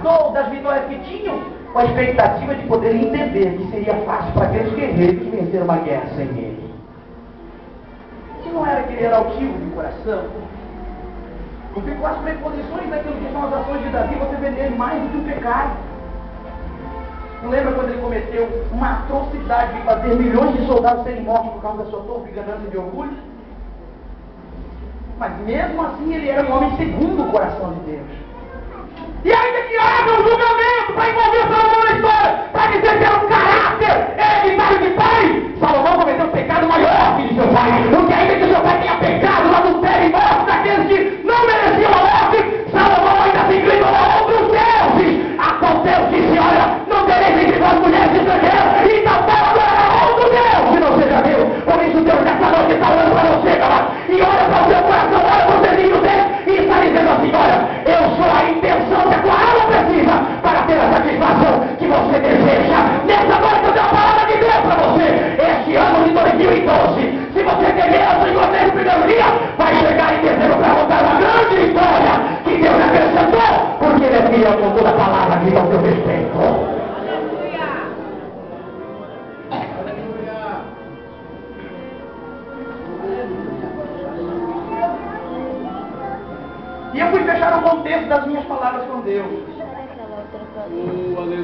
bastou das vitórias que tinham, com a expectativa de poder entender que seria fácil para aqueles guerreiros que venceram uma guerra sem ele. Se não era que ele era altivo de coração, porque com as preposições daquilo que são as ações de Davi, você vê nele mais do que um pecado. Não lembra quando ele cometeu uma atrocidade de fazer milhões de soldados serem mortos por causa da sua torpe ganância de orgulho? Mas mesmo assim ele era um homem segundo o coração de Deus. E ainda que haja um julgamento para envolver Salomão na história, para dizer que era um caráter hereditário de pai, Salomão cometeu um pecado maior que de seu pai. Porque ainda que seu pai tenha pecado no adultério e morte daqueles que não mereciam a morte, Salomão ainda se inclinou a outros deuses. A qual Deus disse, olha, não tereis entre vós mulheres estrangeiras, e tampouco adorará outro Deus, que não seja Deus. Por isso Deus nessa noite está olhando para você, camarada, e olha para o seu coração, olha para os dedinhos dele, e está dizendo assim, olha, eu sou a intenção que a tua alma precisa para ter a satisfação que você deseja. Nessa noite eu dou a palavra de Deus para você. Este ano de 2012, se você temer ao Senhor desde o primeiro dia, vai chegar em dezembro para voltar uma grande vitória que Deus acrescentou, porque Ele é fiel com toda a palavra que dá o teu respeito. E eu fui fechar o contexto das minhas palavras com Deus.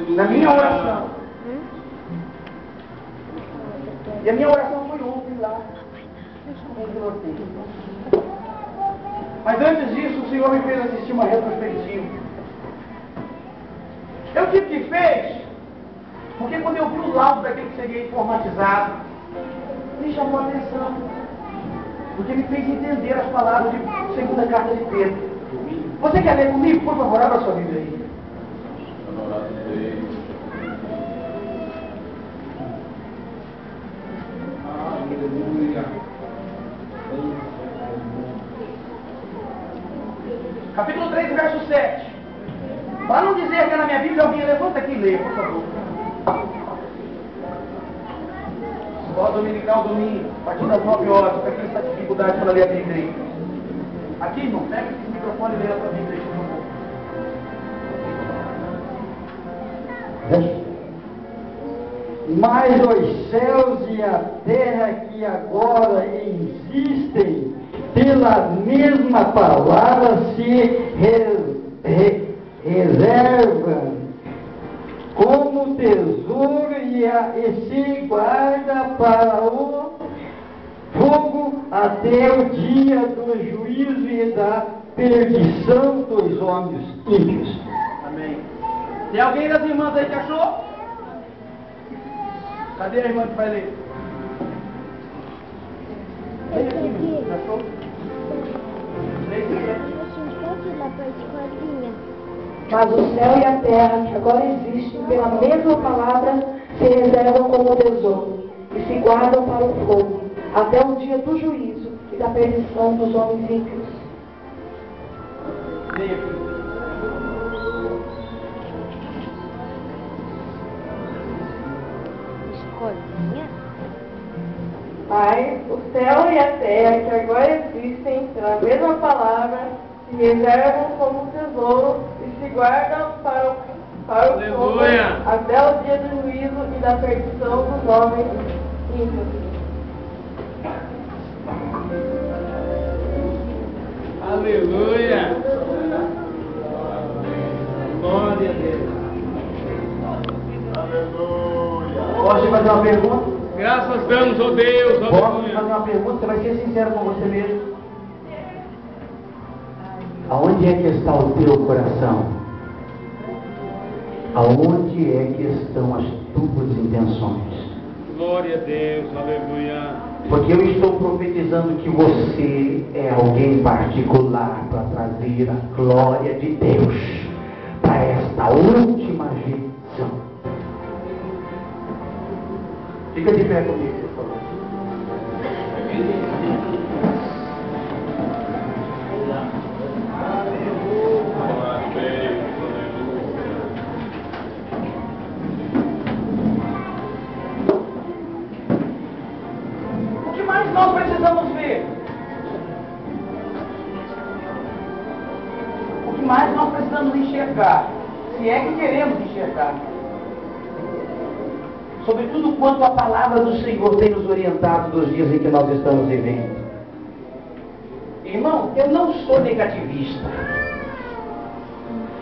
Na minha oração. E a minha oração foi ontem lá. Mas antes disso, o Senhor me fez assistir uma retrospectiva. Eu tive que fez, porque quando eu vi o laudo daquele que seria informatizado, me chamou a atenção. Porque me fez entender as palavras de segunda carta de Pedro. Você quer ler comigo? Por favor, abra sua Bíblia aí. Capítulo 3, verso 7. Para não dizer que é na minha Bíblia, alguém levanta aqui e lê, por favor. Escola dominical, domingo, a partir das 9 horas, para quem está com dificuldade para ler a Bíblia aí. Aqui, irmão, pega esse microfone e lê a sua Bíblia aí, por favor. Mas os céus e a terra que agora existem, pela mesma palavra se reservam como tesouro e se guarda para o fogo até o dia do juízo e da perdição dos homens ímpios. Amém. Tem alguém das irmãs aí que achou? Cadê a irmã que vai ler? Vem aqui, irmã. Achou? Mas o céu e a terra, que agora existem, pela mesma palavra, se reservam como tesouro e se guardam para o fogo, até o dia do juízo e da perdição dos homens ímpios. Vem aqui. Pai, o céu e a terra, que agora existem, pela mesma palavra, se reservam como tesouro e se guardam para o fogo, até o dia do juízo e da perdição dos homens ímpios. Aleluia! Glória a Deus! Aleluia! Posso te fazer uma pergunta? Graças damos, ó Deus! Posso te Aleluia! fazer uma pergunta? Você vai ser sincero com você mesmo. Aonde é que está o teu coração? Aonde é que estão as tuas intenções? Glória a Deus! Aleluia! Porque eu estou profetizando que você é alguém particular para trazer a glória de Deus para esta última geração. Fica de pé comigo, por favor. O que mais nós precisamos ver? O que mais nós precisamos enxergar Se é que queremos enxergar. Sobretudo quanto a palavra do Senhor tem nos orientado dos dias em que nós estamos vivendo. Irmão, eu não sou negativista.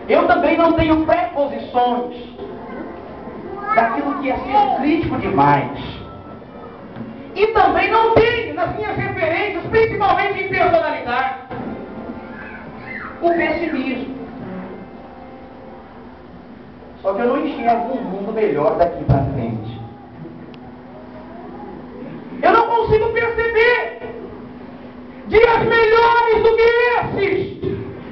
Eu também não tenho preposições daquilo que é ser crítico demais. E também não tenho nas minhas referências, principalmente em personalidade, o pessimismo. Só que eu não enxergo um mundo melhor daqui para frente. Eu não consigo perceber dias melhores do que esses,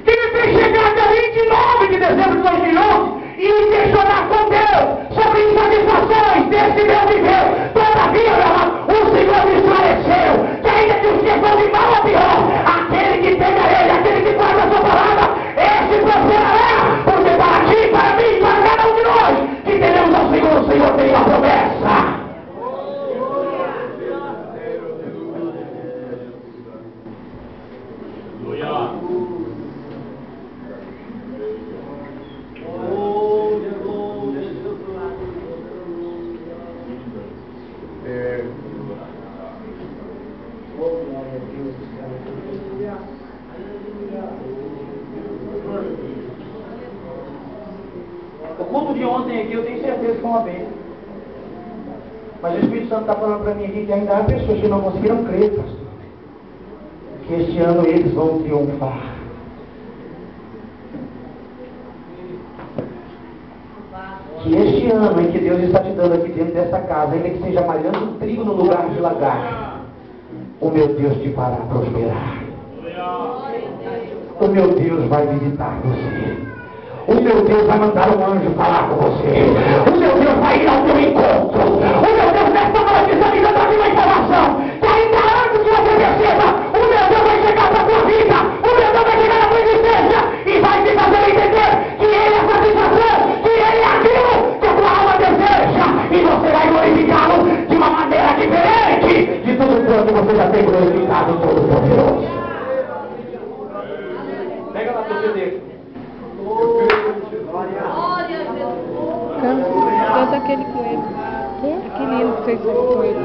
que me fez chegar dia 29 de dezembro de 2011 e me questionar com Deus sobre insatisfações desse meu viver. Todavia, meu amado, o Senhor me esclareceu que ainda que os dias vão de mal a pior, aquele que tem a Ele, aquele que faz a sua palavra, esse prosperará, porque para ti, para mim, para cada um de nós que teremos ao Senhor, o Senhor tem uma promessa. O culto de ontem aqui eu tenho certeza que foi uma bênção. Mas o Espírito Santo está falando para mim aqui que ainda há pessoas que não conseguiram crer, pastor, que este ano eles vão triunfar. Que este ano em que Deus está te dando aqui dentro dessa casa, ainda que seja malhando trigo no lugar de lagar, o meu Deus te fará prosperar. O meu Deus vai visitar você. O meu Deus vai mandar um anjo falar com você. O meu Deus vai ir ao teu encontro. O meu Deus nesta noite está me dando aqui uma informação que ainda antes que você perceba, o meu Deus vai chegar para a tua vida. O meu Deus vai chegar na tua existência e vai te fazer entender que Ele é a satisfação, que Ele é aquilo que a tua alma deseja. E você vai glorificá-lo de uma maneira diferente de tudo quanto você já tem glorificado o Todo-Poderoso. Pega lá teu CD. Canta aquele com ele. Aquele hino que vocês fizeram com ele.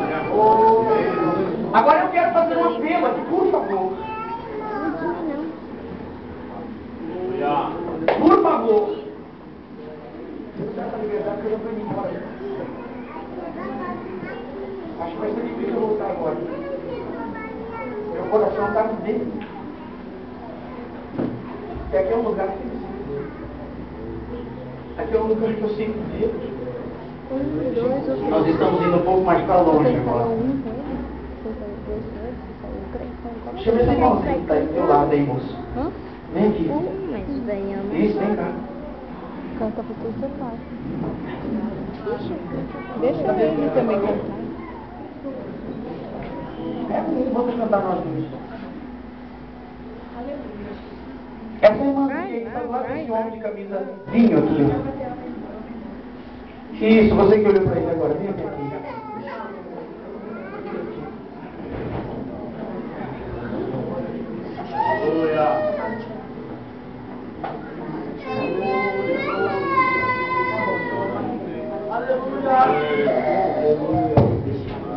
Agora eu quero fazer um apelo aqui, por favor. Por favor. Essa liberdade que eu não vou embora. Acho que vai ser difícil eu voltar agora. Meu coração está no dentro. E aqui é um lugar que aqui é um lugar que eu sinto Deus. Nós estamos indo um pouco mais para longe agora. Chama esse irmãozinho que está aí do teu lado aí, moço. Vem aqui. Isso, vem cá. Canta pro teu celular. Deixa ele também cantar. Vamos cantar nós dois. Essa irmãzinha que está do lado desse homem de camisa vinho aqui. Isso, você que olhou para ele agora, vem aqui. Aleluia.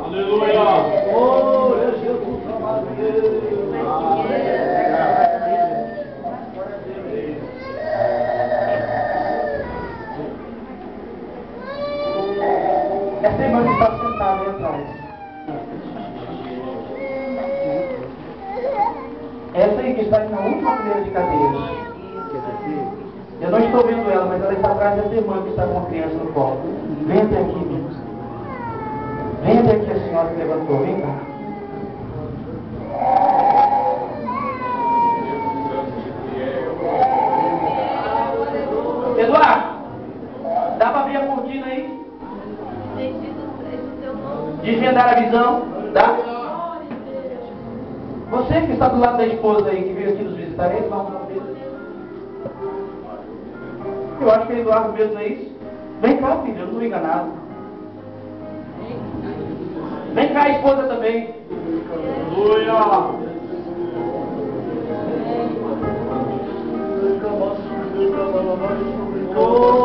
Aleluia. Oh, Jesus amado. Essa irmã que está sentada aí atrás. Essa aí que está aí na última fileira de cadeiras. Eu não estou vendo ela, mas ela está atrás dessa irmã que está com a criança no colo. Vem até aqui, menino. Vem até aqui, a senhora que levantou. Vem cá. Eduardo, dá para abrir a cortina aí? Desvendar a visão, tá? Você que está do lado da esposa aí, que veio aqui nos visitar, ele vai falar dele. Eu acho que é Eduardo mesmo, é isso? Vem cá, filho, eu não estou enganado. Vem cá, a esposa também. Aleluia! Oh!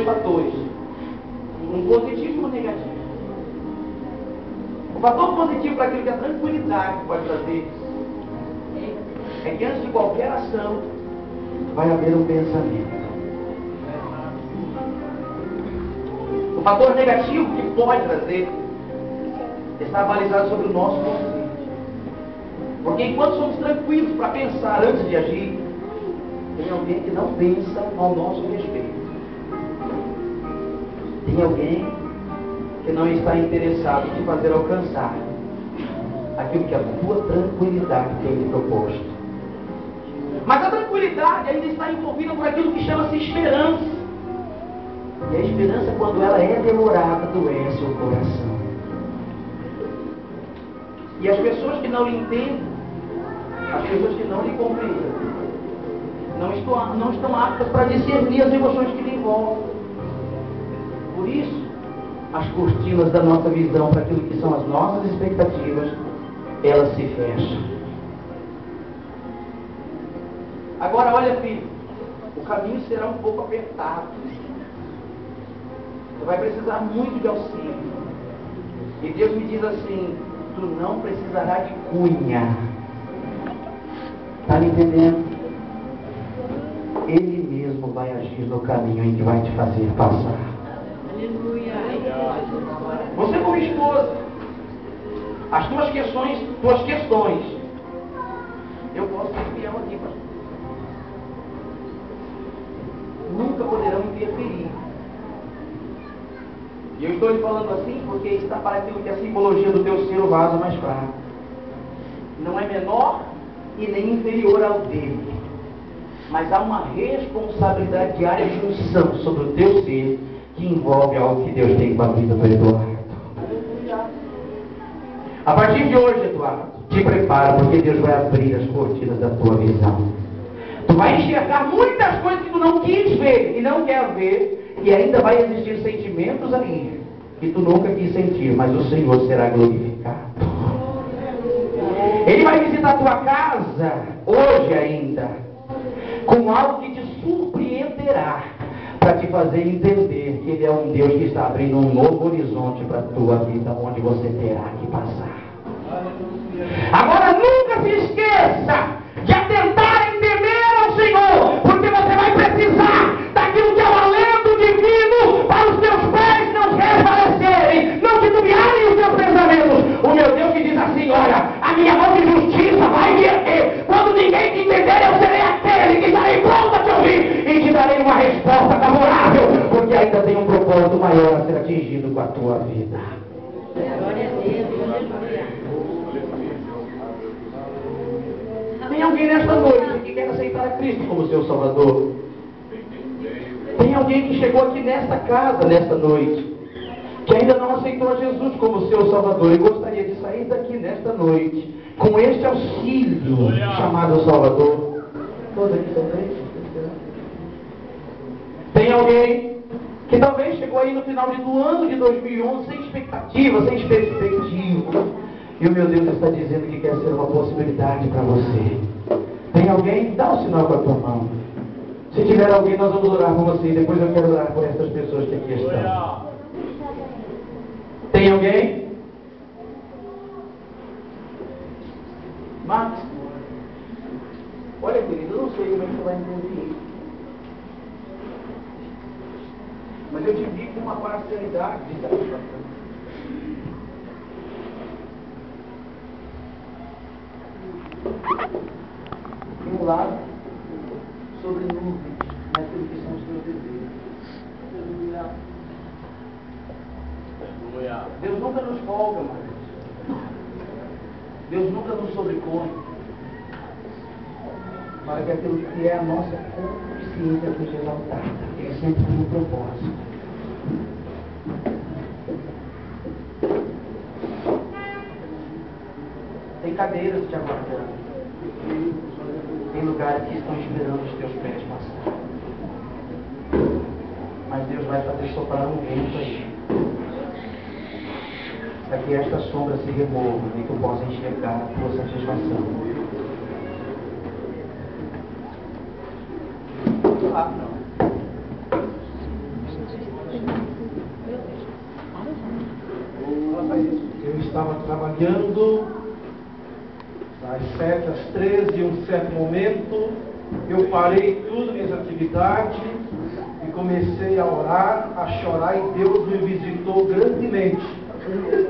dois fatores, um positivo e um negativo. O fator positivo para aquilo que a tranquilidade pode trazer é que antes de qualquer ação vai haver um pensamento. O fator negativo que pode trazer está balizado sobre o nosso conceito. Porque enquanto somos tranquilos para pensar antes de agir, tem alguém que não pensa ao nosso respeito. Tem alguém que não está interessado em fazer alcançar aquilo que a tua tranquilidade tem lhe proposto. Mas a tranquilidade ainda está envolvida por aquilo que chama-se esperança. E a esperança, quando ela é demorada, adoece o coração. E as pessoas que não lhe entendem, as pessoas que não lhe compreendem, não estão aptas para discernir as emoções que lhe envolvem. Por isso, as cortinas da nossa visão para aquilo que são as nossas expectativas, elas se fecham. Agora olha, filho, o caminho será um pouco apertado. Você vai precisar muito de auxílio. E Deus me diz assim: tu não precisarás de cunha. Está me entendendo? Ele mesmo vai agir no caminho em que vai te fazer passar. Aleluia. Você como esposa, as tuas questões, eu posso ser fiel aqui, pastor, nunca poderão interferir. E eu estou lhe falando assim porque está para aquilo que é a simbologia do teu ser, o vaso mais fraco. Não é menor e nem inferior ao dele. Mas há uma responsabilidade diária de unção sobre o teu ser que envolve algo que Deus tem com a vida do Eduardo. A partir de hoje, Eduardo, te prepara, porque Deus vai abrir as cortinas da tua visão. Tu vai enxergar muitas coisas que tu não quis ver e não quer ver. E ainda vai existir sentimentos ali que tu nunca quis sentir, mas o Senhor será glorificado. Ele vai visitar a tua casa hoje ainda, com algo que te surpreenderá, para te fazer entender que Ele é um Deus que está abrindo um novo horizonte para a tua vida, onde você terá que passar. Agora nunca se esqueça de atentar em temer ao Senhor, porque você vai precisar daquilo que é o alento divino para os teus pés não resvalecerem, não titubearem os teus pensamentos. O meu Deus que diz assim: olha, a minha mão de justiça vai me erguer. Quando ninguém te entender, eu serei aquele que estarei pronto a te ouvir e te darei uma resposta favorável, porque ainda tem um propósito maior a ser atingido com a tua vida. Glória a Deus. Tem alguém nesta noite que quer aceitar a Cristo como seu Salvador? Tem alguém que chegou aqui nesta casa, nesta noite, que ainda não aceitou a Jesus como seu Salvador e gostaria de sair daqui nesta noite com este auxílio chamado Salvador? Todos aqui também? Tem alguém que talvez chegou aí no final do ano de 2011 sem expectativa, sem perspectiva, e o meu Deus está dizendo que quer ser uma possibilidade para você. Tem alguém? Dá um sinal com a tua mão. Se tiver alguém, nós vamos orar por você. E depois eu quero orar por essas pessoas que aqui estão. Tem alguém? Max? Olha, querido, eu não sei como é que você vai entender isso. Mas eu te vi com uma parcialidade de satisfação. Um lado sobre nuvens, naquilo que são os teus desejos. Deus nunca nos folga, mas Deus nunca nos sobrepõe, para que aquilo que é a nossa consciência seja exaltada. Ele sempre tem um propósito. Tem cadeiras te aguardando. Tem lugares que estão esperando os teus pés passar. Mas Deus vai fazer soprar um vento aí, para que esta sombra se remova e tu possa enxergar a tua satisfação. estava trabalhando das 7 às 13, e um certo momento eu parei tudo, minhas atividades, e comecei a orar, a chorar, e Deus me visitou grandemente.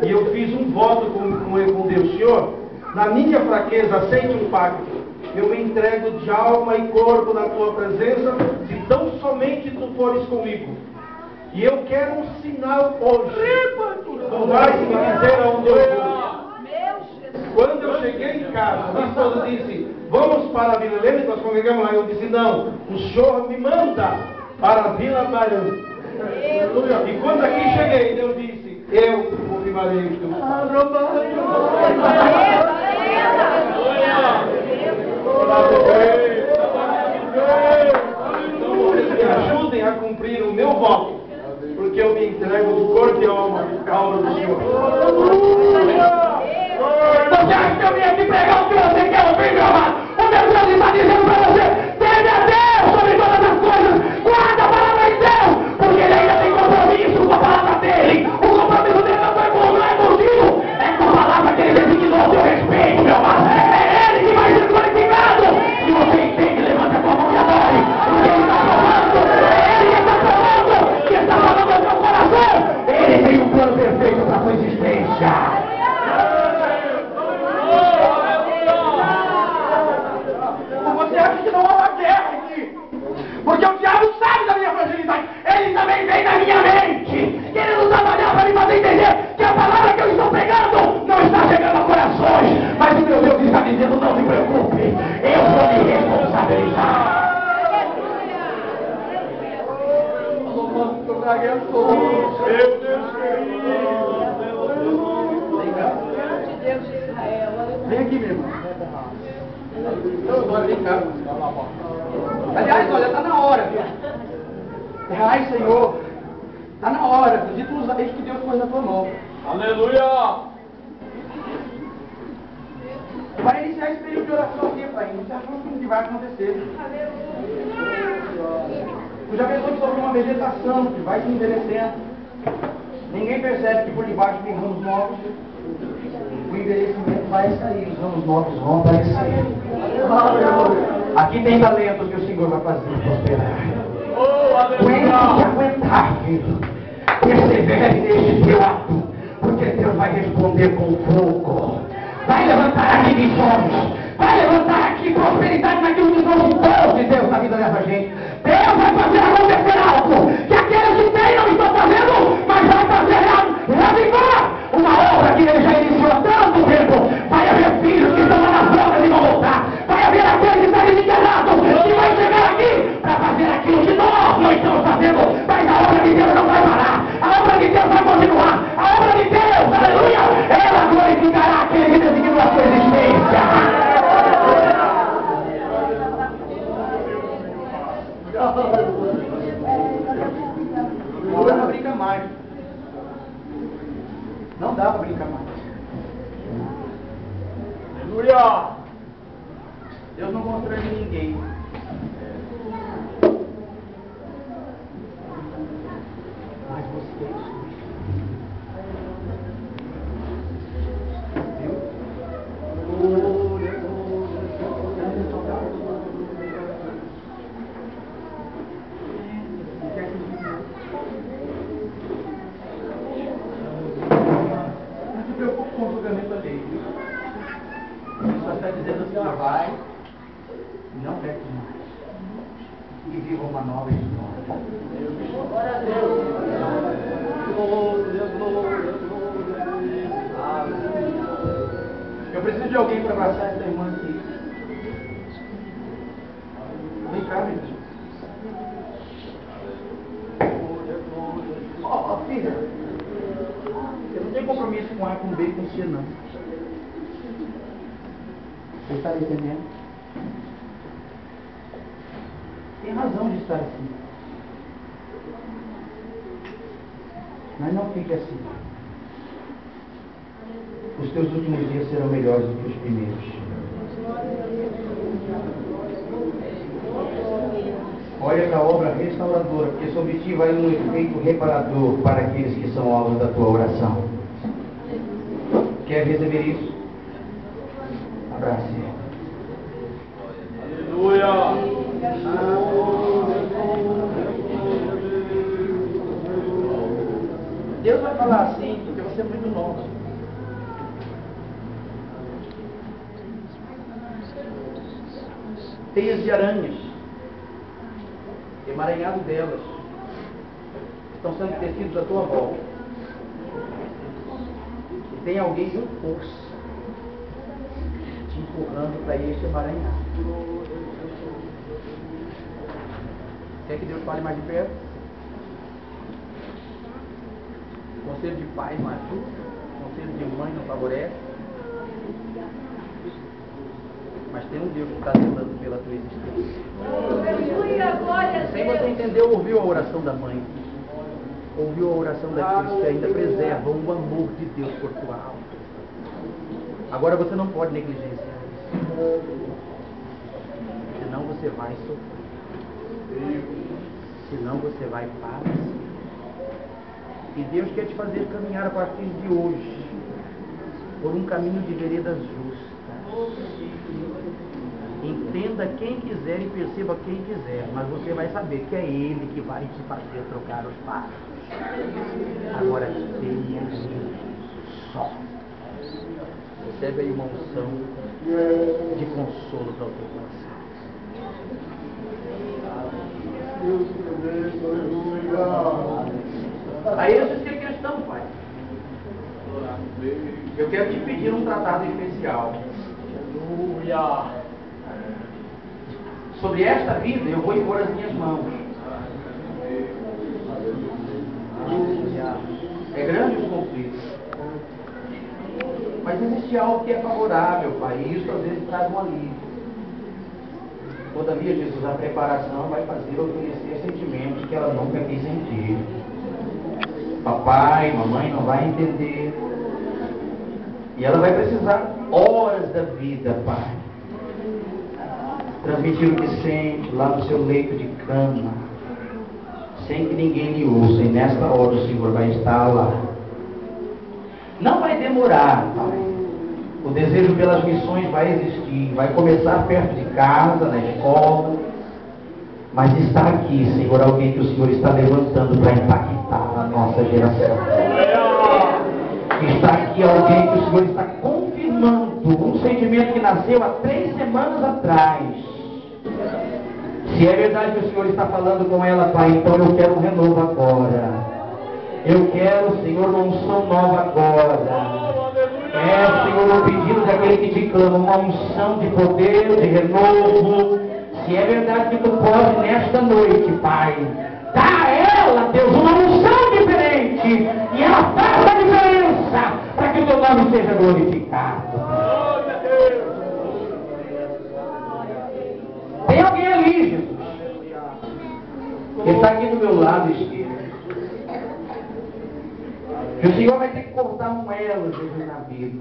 E eu fiz um voto com Deus: Senhor, na minha fraqueza, aceite um pacto. Eu me entrego de alma e corpo na tua presença, se tão somente tu fores comigo. E eu quero um sinal hoje. Tu vais me dizer aonde eu vou. Quando eu cheguei em casa, minha esposa disse: vamos para a Vila Helena, nós congregamos lá. Eu disse: não, o senhor me manda para a Vila Barão. E quando aqui cheguei, Deus disse: eu confirmarei os teus Então vocês me ajudem a cumprir o meu voto, porque eu me entrego de corpo e alma à obra do Senhor. Você acha que eu vim aqui pregar o que você quer ouvir, meu amado? O meu Deus está dizendo para você: teme a Deus sobre todas as coisas, guarda a palavra de Deus, porque ele ainda tem compromisso com a palavra dele. O compromisso dele não é contigo, é com a palavra que ele designou a seu respeito, meu amado. É ele que vai ser glorificado. Se você entende, levanta a tua mão e adore, porque ele está provando, ele está provando que está falando ao seu coração. Ele tem um plano perfeito para a sua existência. Você acha que não há uma guerra aqui? Porque o diabo sabe da minha fragilidade. Ele também vem na minha mente, querendo trabalhar para me fazer entender que a palavra que eu estou pregando não está chegando a corações. Mas o meu Deus está dizendo: não se preocupe, eu vou me responsabilizar. Meu Deus querido. Vem aqui, meu irmão. Agora vem cá. Aliás, olha, está na hora, viu? Ai, Senhor, está na hora. Acredito nos eis que Deus pôs na tua mão. Aleluia. Vai iniciar esse período de oração aqui, pai. Não se assusta que vai acontecer. Tu já pensou sobre uma vegetação que vai se envelhecendo. Ninguém percebe que por debaixo tem ramos novos. O envelhecimento vai sair, os ramos novos vão aparecer. Aqui tem talento que o Senhor vai fazer prosperar. Aguentar, filho. Persevere neste teu ato, porque Deus vai responder com fogo. Vai levantar aqui visões, vai levantar aqui prosperidade naquilo que não se pode, Deus, na vida dessa gente. Deus vai fazer acontecer algo que aqueles que têm não estão fazendo, mas vai fazer reavivar uma obra que ele já iniciou há tanto tempo. Vai haver filhos que estão lá nas drogas e vão voltar. Vai haver aqueles que estão desencarnados que vai chegar aqui para fazer aquilo que nós não estamos fazendo. Mas a obra de Deus não vai parar. A obra de Deus vai continuar. A obra de Deus, aleluia, ela glorificará aquele que designou a sua existência. Não dá para brincar mais. Não dá para brincar mais. Aleluia. Deus não constrange ninguém. Mas você é isso. Viu? Glória, não se preocupe com o julgamento alheio. Só está dizendo assim: vai, não peque mais. E viva uma nova história. Glória a Deus. Glória, glória, glória. Eu preciso de alguém para abraçar essa irmã aqui. Vem cá, meu Deus. Ó, filha, eu não tenho compromisso com A, com B e com C, não. Você está entendendo? Tem razão de estar assim. Mas não fique assim. Os teus últimos dias serão melhores do que os primeiros. Olha para a obra restauradora, porque sobre ti vai um efeito reparador para aqueles que são alvos da tua oração. Quer receber isso? Abrace. Aleluia. Deus vai falar assim, porque você é muito novo. Teias de aranhas, emaranhado delas, estão sendo tecidos à tua volta. E tem alguém com força te empurrando para ir se emaranhar. Quer que Deus fale mais de perto? Conselho de pai não ajuda, conselho de mãe não favorece. Mas tem um Deus que está zelando pela tua existência. Sem você entender, ouviu a oração da mãe, ouviu a oração daqueles que ainda preservam o amor de Deus por tua alma. Agora você não pode negligenciar isso, senão você vai sofrer, senão você vai padecer. E Deus quer te fazer caminhar a partir de hoje por um caminho de veredas justas. Entenda quem quiser e perceba quem quiser, mas você vai saber que é Ele que vai te fazer trocar os passos. Agora tenha só. Recebe aí uma unção de consolo para o teu coração. Aí essa é a questão, pai. Eu quero te pedir um tratado especial. Aleluia. Sobre esta vida eu vou impor as minhas mãos. É grande os conflitos. Mas existe algo que é favorável, pai, e isso às vezes traz um alívio. Todavia, Jesus, a preparação vai fazer eu conhecer sentimentos que ela nunca quis sentir. Papai, mamãe não vai entender. E ela vai precisar horas da vida, pai. Transmitir o que sente lá no seu leito de cama, sem que ninguém lhe ouça, e nesta hora o Senhor vai estar lá. Não vai demorar, pai. O desejo pelas missões vai existir, vai começar perto de casa, na escola, mas está aqui, Senhor, alguém que o Senhor está levantando para impactar a nossa geração. Está aqui alguém que o Senhor está confirmando um sentimento que nasceu há 3 semanas atrás. Se é verdade que o Senhor está falando com ela, pai, então eu quero um renovo agora. Eu quero, Senhor, uma unção nova agora. É, Senhor, o pedido daquele que te clama, uma unção de poder, de renovo. Se é verdade que tu pode nesta noite, pai, dá a ela, Deus, uma unção diferente. E ela faça a diferença para que o teu nome seja glorificado. Tem alguém ali, Jesus, que está aqui do meu lado esquerdo. Que o Senhor vai ter que cortar um elo, Jesus, na vida.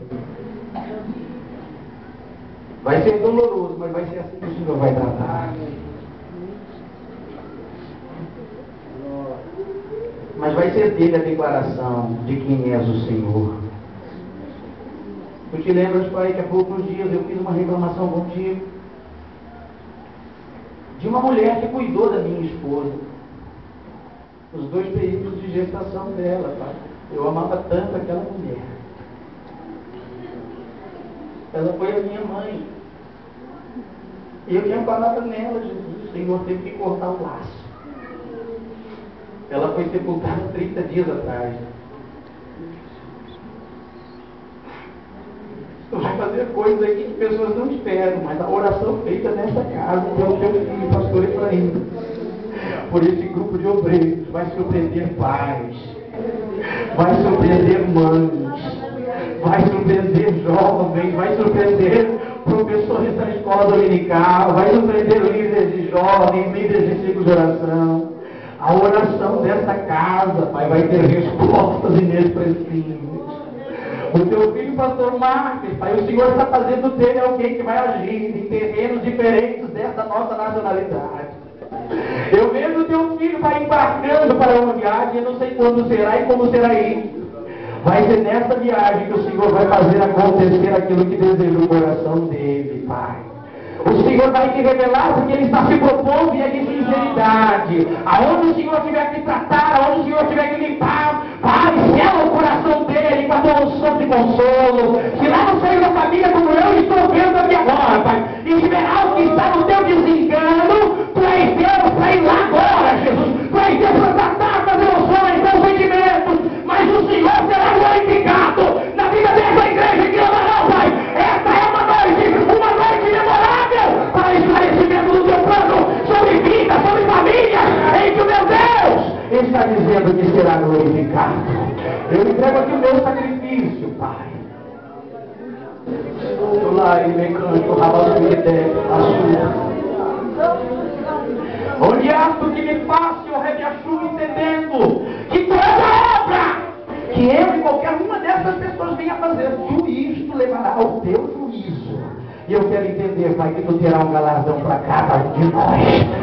Vai ser doloroso, mas vai ser assim que o Senhor vai tratar. Mas vai ser dele a declaração de quem és o Senhor. Tu te lembras, pai, que há poucos dias eu fiz uma reclamação contigo de uma mulher que cuidou da minha esposa. Os 2 períodos de gestação dela, pai. Eu amava tanto aquela mulher. Ela foi a minha mãe. E eu tinha falado nela, Jesus. O Senhor teve que cortar o laço. Ela foi sepultada 30 dias atrás. Tu vai fazer coisas aqui que pessoas não esperam, mas a oração feita nesta casa pelo teu filho, pastor Efraim, por esse grupo de obreiros, vai surpreender pais, vai surpreender mães, vai surpreender jovens, vai surpreender professores da escola dominical, vai surpreender líderes de jovens, líderes de ciclo de oração. A oração desta casa, pai, vai ter respostas inexpressíveis. O teu filho, pastor Marcos, pai, o Senhor está fazendo dele alguém que vai agir em terrenos diferentes dessa nossa nacionalidade. Eu vejo o teu filho vai embarcando para uma viagem, eu não sei quando será e como será isso. Vai ser nessa viagem que o Senhor vai fazer acontecer aquilo que deseja o coração dele, Pai. O Senhor vai te revelar porque Ele está se propondo e é de sinceridade. Aonde o Senhor tiver que tratar, aonde o Senhor tiver que limpar, Pai, sela o coração dele com a tua unção de consolo. Se lá no seio da família, como eu estou vendo aqui agora, Pai, em geral que está no teu desengano, Tu és Deus para ir lá agora, Jesus. Tu és Deus para tratar com as emoções, com os sentimentos, mas o Senhor será glorificado na vida dessa igreja que amará, Pai. Esta é uma noite memorável para o esclarecimento do teu plano sobre vida, sobre família, em que o meu Deus está dizendo que será glorificado. Eu entrego aqui o meu sacrifício, Pai. Estou lá e me canto, onde ato que me faça o rebiachu entendendo que toda obra que eu e qualquer uma dessas pessoas venha fazer, isto levará ao teu juízo. E eu quero entender, Pai, que Tu terá um galardão para cada um de nós.